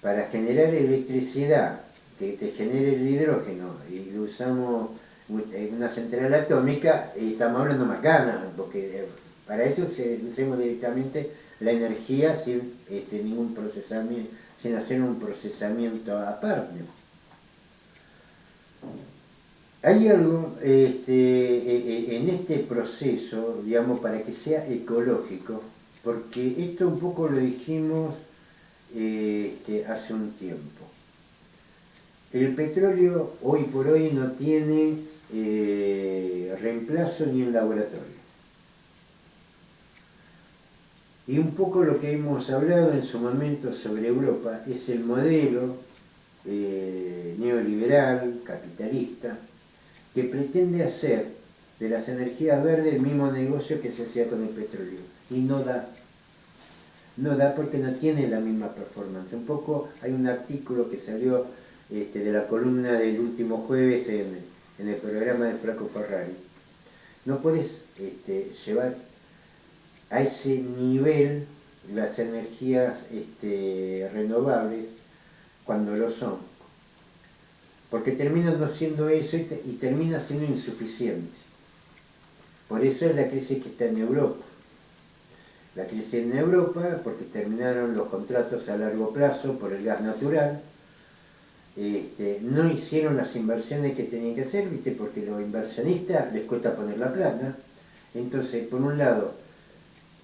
para generar electricidad que te genere el hidrógeno y lo usamos en una central atómica, estamos hablando macana, porque para eso usemos directamente la energía sin ningún procesamiento, sin hacer un procesamiento aparte. Hay algo en este proceso, digamos, para que sea ecológico, porque esto un poco lo dijimos hace un tiempo. El petróleo hoy por hoy no tiene reemplazo ni en laboratorio. Y un poco lo que hemos hablado en su momento sobre Europa es el modelo neoliberal, capitalista, que pretende hacer de las energías verdes el mismo negocio que se hacía con el petróleo. Y no da. No da porque no tiene la misma performance. Un poco hay un artículo que salió de la columna del último jueves en el programa de Franco Ferrari. No puedes llevar a ese nivel las energías renovables cuando lo son, porque terminan no siendo eso y termina siendo insuficiente. Por eso es la crisis que está en Europa. La crisis en Europa porque terminaron los contratos a largo plazo por el gas natural, no hicieron las inversiones que tenían que hacer, ¿viste? Porque a los inversionistas les cuesta poner la plata. Entonces, por un lado,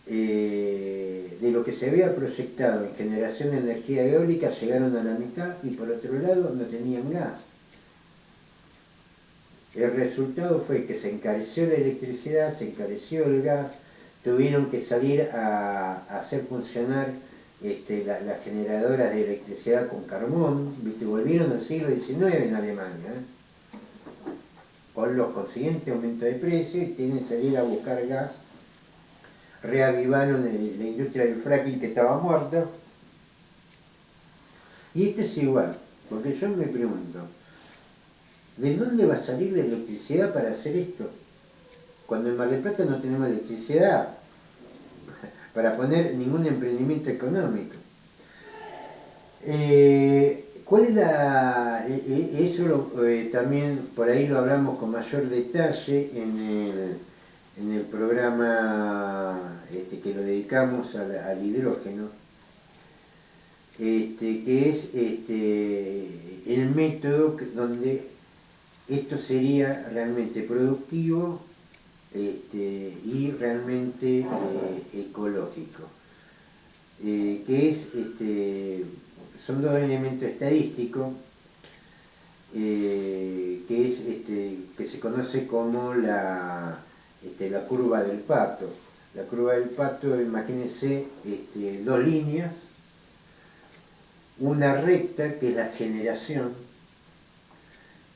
de lo que se había proyectado en generación de energía eólica llegaron a la mitad y por otro lado no tenían gas. El resultado fue que se encareció la electricidad, se encareció el gas, tuvieron que salir a hacer funcionar las generadoras de electricidad con carbón, ¿viste? Volvieron al siglo XIX en Alemania, con los consiguientes aumentos de precios y tienen que salir a buscar gas. Reavivaron la industria del fracking que estaba muerta. Y este es igual, porque yo me pregunto, ¿de dónde va a salir la electricidad para hacer esto? Cuando en Mar del Plata no tenemos electricidad para poner ningún emprendimiento económico. ¿Cuál es eso también por ahí lo hablamos con mayor detalle en el programa que lo dedicamos al hidrógeno, que es el método donde esto sería realmente productivo y realmente ecológico, que es, son dos elementos estadísticos, que se conoce como la curva del pato. La curva del pato, imagínense dos líneas, una recta que es la generación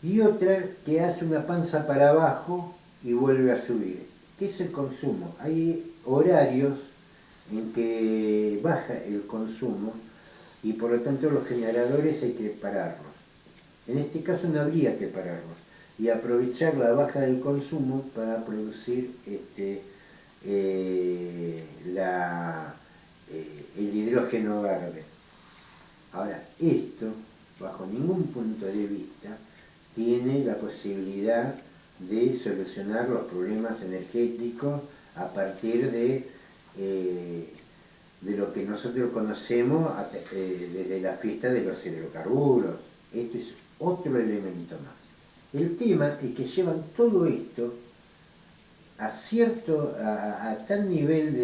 y otra que hace una panza para abajo y vuelve a subir. ¿Qué es el consumo? Hay horarios en que baja el consumo y por lo tanto los generadores hay que pararlos. En este caso no habría que pararlos y aprovechar la baja del consumo para producir el hidrógeno verde. Ahora, esto, bajo ningún punto de vista, tiene la posibilidad de solucionar los problemas energéticos a partir de lo que nosotros conocemos desde la fiesta de los hidrocarburos. Esto es otro elemento más. El tema es que llevan todo esto a tal nivel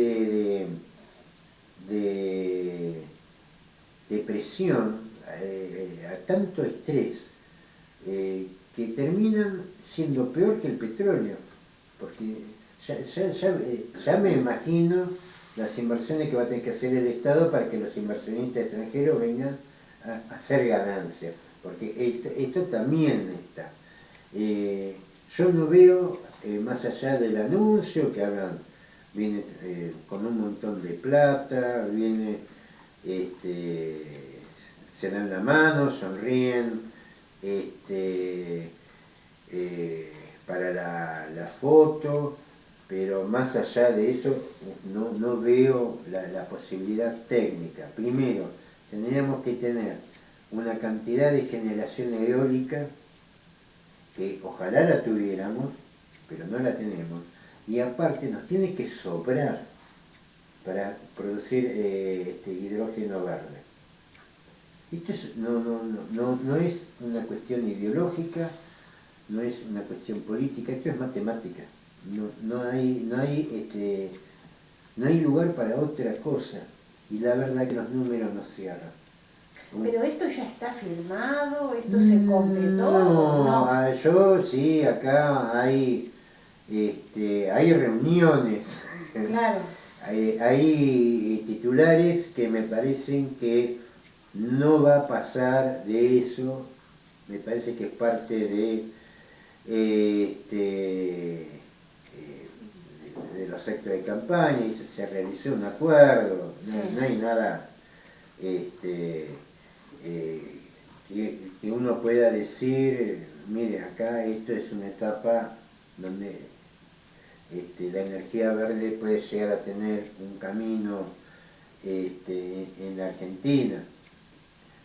de presión, a tanto estrés, que terminan siendo peor que el petróleo, porque ya me imagino las inversiones que va a tener que hacer el Estado para que los inversionistas extranjeros vengan a hacer ganancias, porque esto también está. Yo no veo, más allá del anuncio, que hablan, viene con un montón de plata, viene, se dan la mano, sonríen, para la foto, pero más allá de eso no veo la posibilidad técnica. Primero, tendríamos que tener una cantidad de generación eólica que ojalá la tuviéramos, pero no la tenemos, y aparte nos tiene que sobrar para producir hidrógeno verde. Esto no es una cuestión ideológica, no es una cuestión política, esto es matemática. No hay lugar para otra cosa, y la verdad que los números no cierran. ¿Pero esto ya está firmado? ¿Esto se concretó? No, yo sí, acá hay reuniones. Claro. Hay titulares que me parecen que no va a pasar de eso, me parece que es parte de de los actos de campaña, dice se realizó un acuerdo, Sí. no hay nada que uno pueda decir, mire, acá esto es una etapa donde la energía verde puede llegar a tener un camino en la Argentina.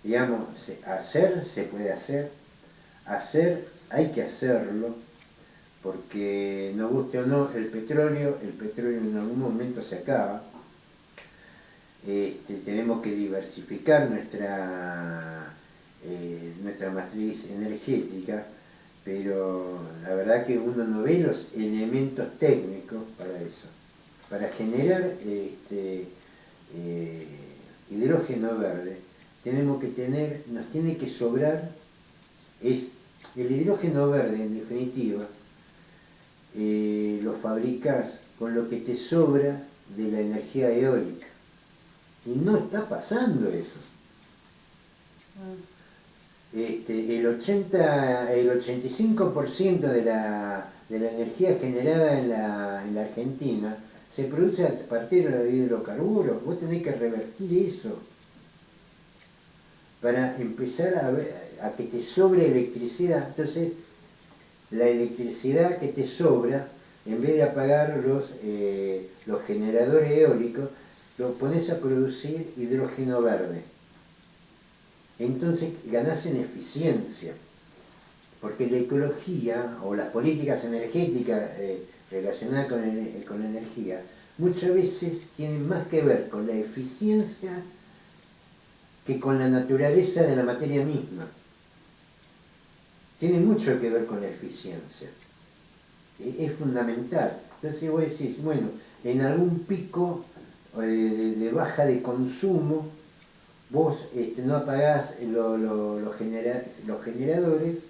Digamos, hacer se puede hacer hay que hacerlo, porque nos guste o no, el petróleo en algún momento se acaba. Tenemos que diversificar nuestra matriz energética, pero la verdad que uno no ve los elementos técnicos para eso. Para generar hidrógeno verde, nos tiene que sobrar, el hidrógeno verde en definitiva, lo fabricás con lo que te sobra de la energía eólica. Y no está pasando eso. El 85% de la energía generada en la Argentina se produce a partir de los hidrocarburos. Vos tenés que revertir eso para empezar a que te sobre electricidad. Entonces, la electricidad que te sobra, en vez de apagar los generadores eólicos, lo pones a producir hidrógeno verde. Entonces ganás en eficiencia, porque la ecología o las políticas energéticas relacionadas con la energía muchas veces tienen más que ver con la eficiencia que con la naturaleza de la materia misma. Tiene mucho que ver con la eficiencia. Es fundamental. Entonces vos decís, bueno, en algún pico de baja de consumo, vos no apagás los generadores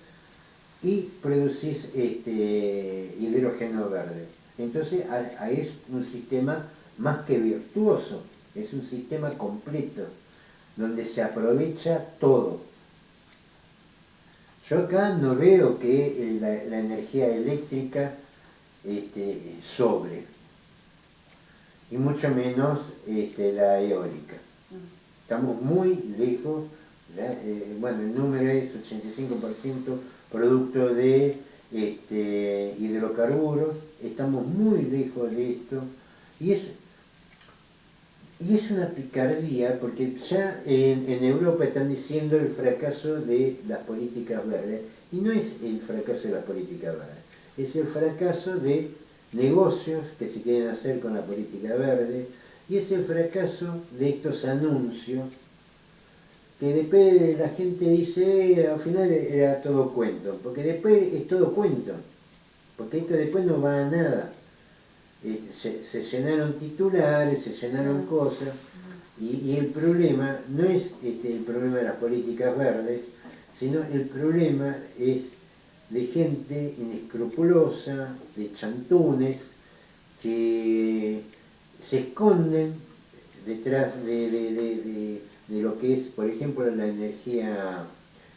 y producís hidrógeno verde. Entonces es un sistema más que virtuoso, es un sistema completo, donde se aprovecha todo. Yo acá no veo que la energía eléctrica sobre, y mucho menos la eólica. Estamos muy lejos, bueno, el número es 85% producto de hidrocarburos, estamos muy lejos de esto, y es una picardía, porque ya en Europa están diciendo el fracaso de las políticas verdes, y no es el fracaso de las políticas verdes, es el fracaso de negocios que se quieren hacer con la política verde, y es el fracaso de estos anuncios que después la gente dice, al final era todo cuento, porque después es todo cuento, porque esto después no va a nada. Se llenaron titulares, se llenaron cosas, y el problema no es el problema de las políticas verdes, sino el problema es de gente inescrupulosa, de chantunes, que se esconden detrás de lo que es, por ejemplo, la energía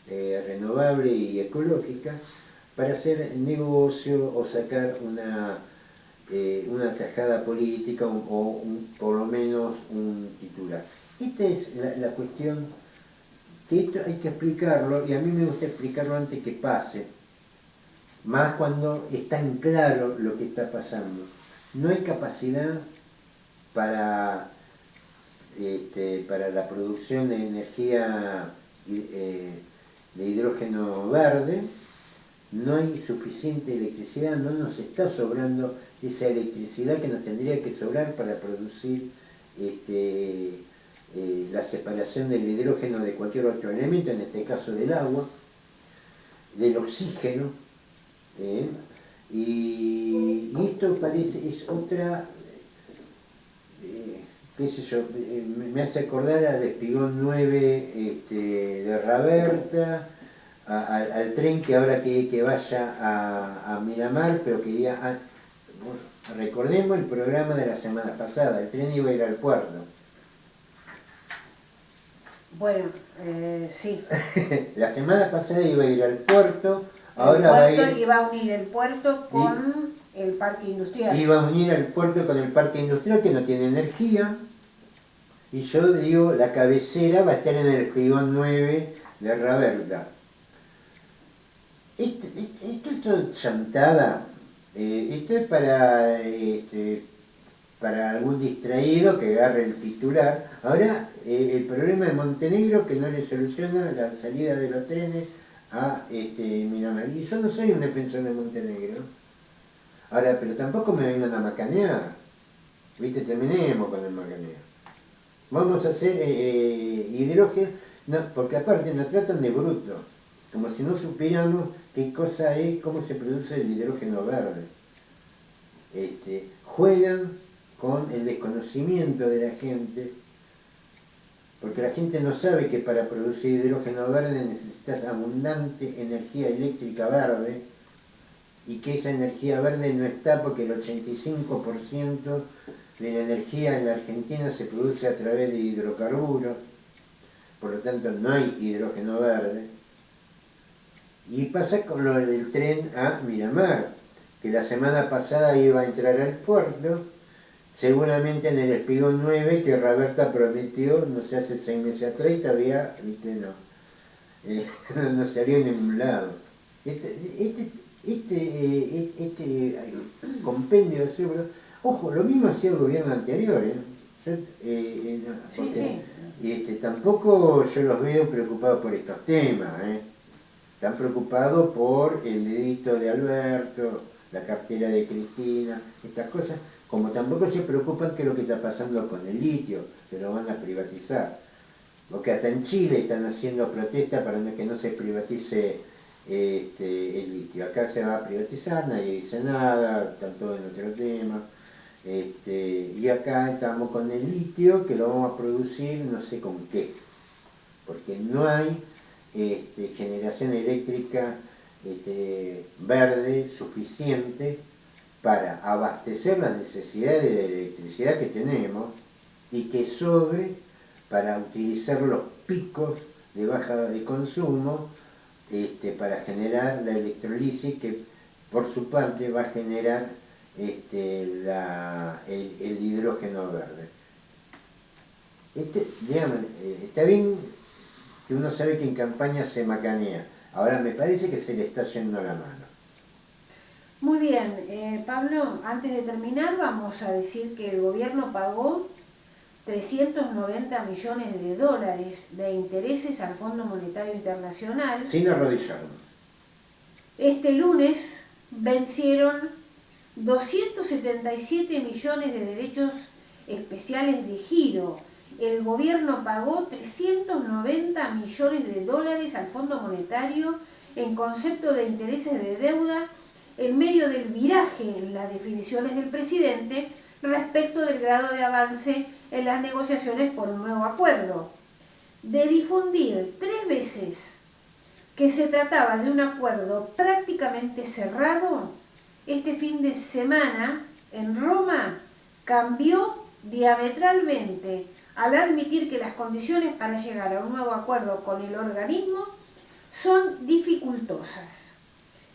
renovable y ecológica, para hacer negocio o sacar una tajada política o por lo menos un titular. Esta es la cuestión, que esto hay que explicarlo, y a mí me gusta explicarlo antes que pase, más cuando está en claro lo que está pasando. No hay capacidad para la producción de energía de hidrógeno verde, no hay suficiente electricidad, no nos está sobrando esa electricidad que nos tendría que sobrar para producir la separación del hidrógeno de cualquier otro elemento, en este caso del agua, del oxígeno, y esto es otra, qué sé yo, me hace acordar al Espigón 9 de Raberta, al tren que ahora que vaya a Miramar, pero quería, recordemos el programa de la semana pasada, el tren iba a ir al puerto. Bueno, sí. La semana pasada iba a ir al puerto, ahora va a ir... Y va a unir el puerto con el parque industrial. Iba a unir al puerto con el parque industrial que no tiene energía. Y yo digo, la cabecera va a estar en el espigón 9 de Raberta. Esto es todo chantada. Esto es para algún distraído que agarre el titular. Ahora, el problema de Montenegro que no le soluciona la salida de los trenes a Miramar. Y yo no soy un defensor de Montenegro. Ahora, pero tampoco me vengan a macanear. ¿Viste? Terminemos con el macaneo. Vamos a hacer hidrógeno, no, porque aparte nos tratan de brutos, como si no supiéramos qué cosa es, cómo se produce el hidrógeno verde. Juegan con el desconocimiento de la gente, porque la gente no sabe que para producir hidrógeno verde necesitas abundante energía eléctrica verde, y que esa energía verde no está porque el 85% de la energía en la Argentina se produce a través de hidrocarburos, por lo tanto no hay hidrógeno verde. Y pasa con lo del tren a Miramar, que la semana pasada iba a entrar al puerto, seguramente en el espigón 9 que Raberta prometió, no sé, hace 6 meses atrás y todavía, viste, no salió en ningún lado. Este compendio de seguro. Ojo, lo mismo hacía el gobierno anterior, tampoco yo los veo preocupados por estos temas, Están preocupados por el dedito de Alberto, la cartera de Cristina, estas cosas, como tampoco se preocupan que lo que está pasando con el litio, que lo van a privatizar. Porque hasta en Chile están haciendo protestas para que no se privatice el litio. Acá se va a privatizar, nadie dice nada, están todos en otro tema. Y acá estamos con el litio, que lo vamos a producir no sé con qué, porque no hay generación eléctrica verde suficiente para abastecer las necesidades de electricidad que tenemos y que sobre para utilizar los picos de bajada de consumo para generar la electrolisis que por su parte va a generar el hidrógeno verde. Digamos, está bien que uno sabe que en campaña se macanea, ahora me parece que se le está yendo la mano. Muy bien, Pablo, antes de terminar vamos a decir que el gobierno pagó 390 millones de dólares de intereses al Fondo Monetario Internacional. Sin arrodillarnos. Este lunes vencieron 277 millones de derechos especiales de giro. El gobierno pagó 390 millones de dólares al Fondo Monetario en concepto de intereses de deuda en medio del viraje en las definiciones del presidente respecto del grado de avance en las negociaciones por un nuevo acuerdo. De difundir 3 veces que se trataba de un acuerdo prácticamente cerrado, este fin de semana en Roma cambió diametralmente al admitir que las condiciones para llegar a un nuevo acuerdo con el organismo son dificultosas.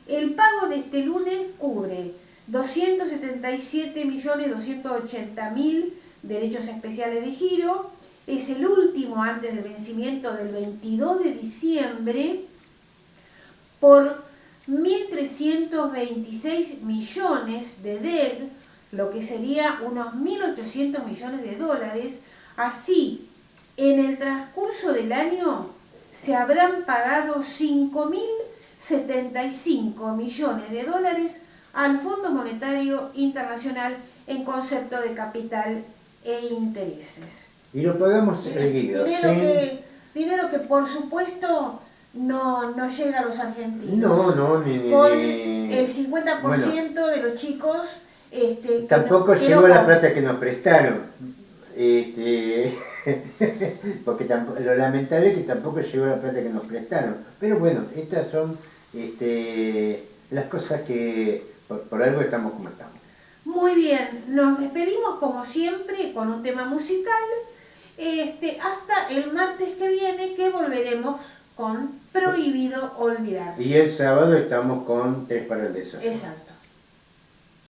El pago de este lunes cubre 277.280.000 derechos especiales de giro, es el último antes del vencimiento del 22 de diciembre, por 1.326 millones de DEG, lo que sería unos 1.800 millones de dólares. Así, en el transcurso del año se habrán pagado 5.075 millones de dólares al Fondo Monetario Internacional en concepto de capital e intereses. Y lo pagamos seguido. Dinero que por supuesto no llega a los argentinos. No, con el 50% de los chicos tampoco llegó la plata que nos prestaron. Porque lo lamentable es que tampoco llegó la plata que nos prestaron. Pero bueno, estas son las cosas que por algo estamos como estamos. Muy bien, nos despedimos como siempre con un tema musical. Hasta el martes que viene, que volveremos con Prohibido Olvidar. Y el sábado estamos con 3 para el desayuno. Exacto.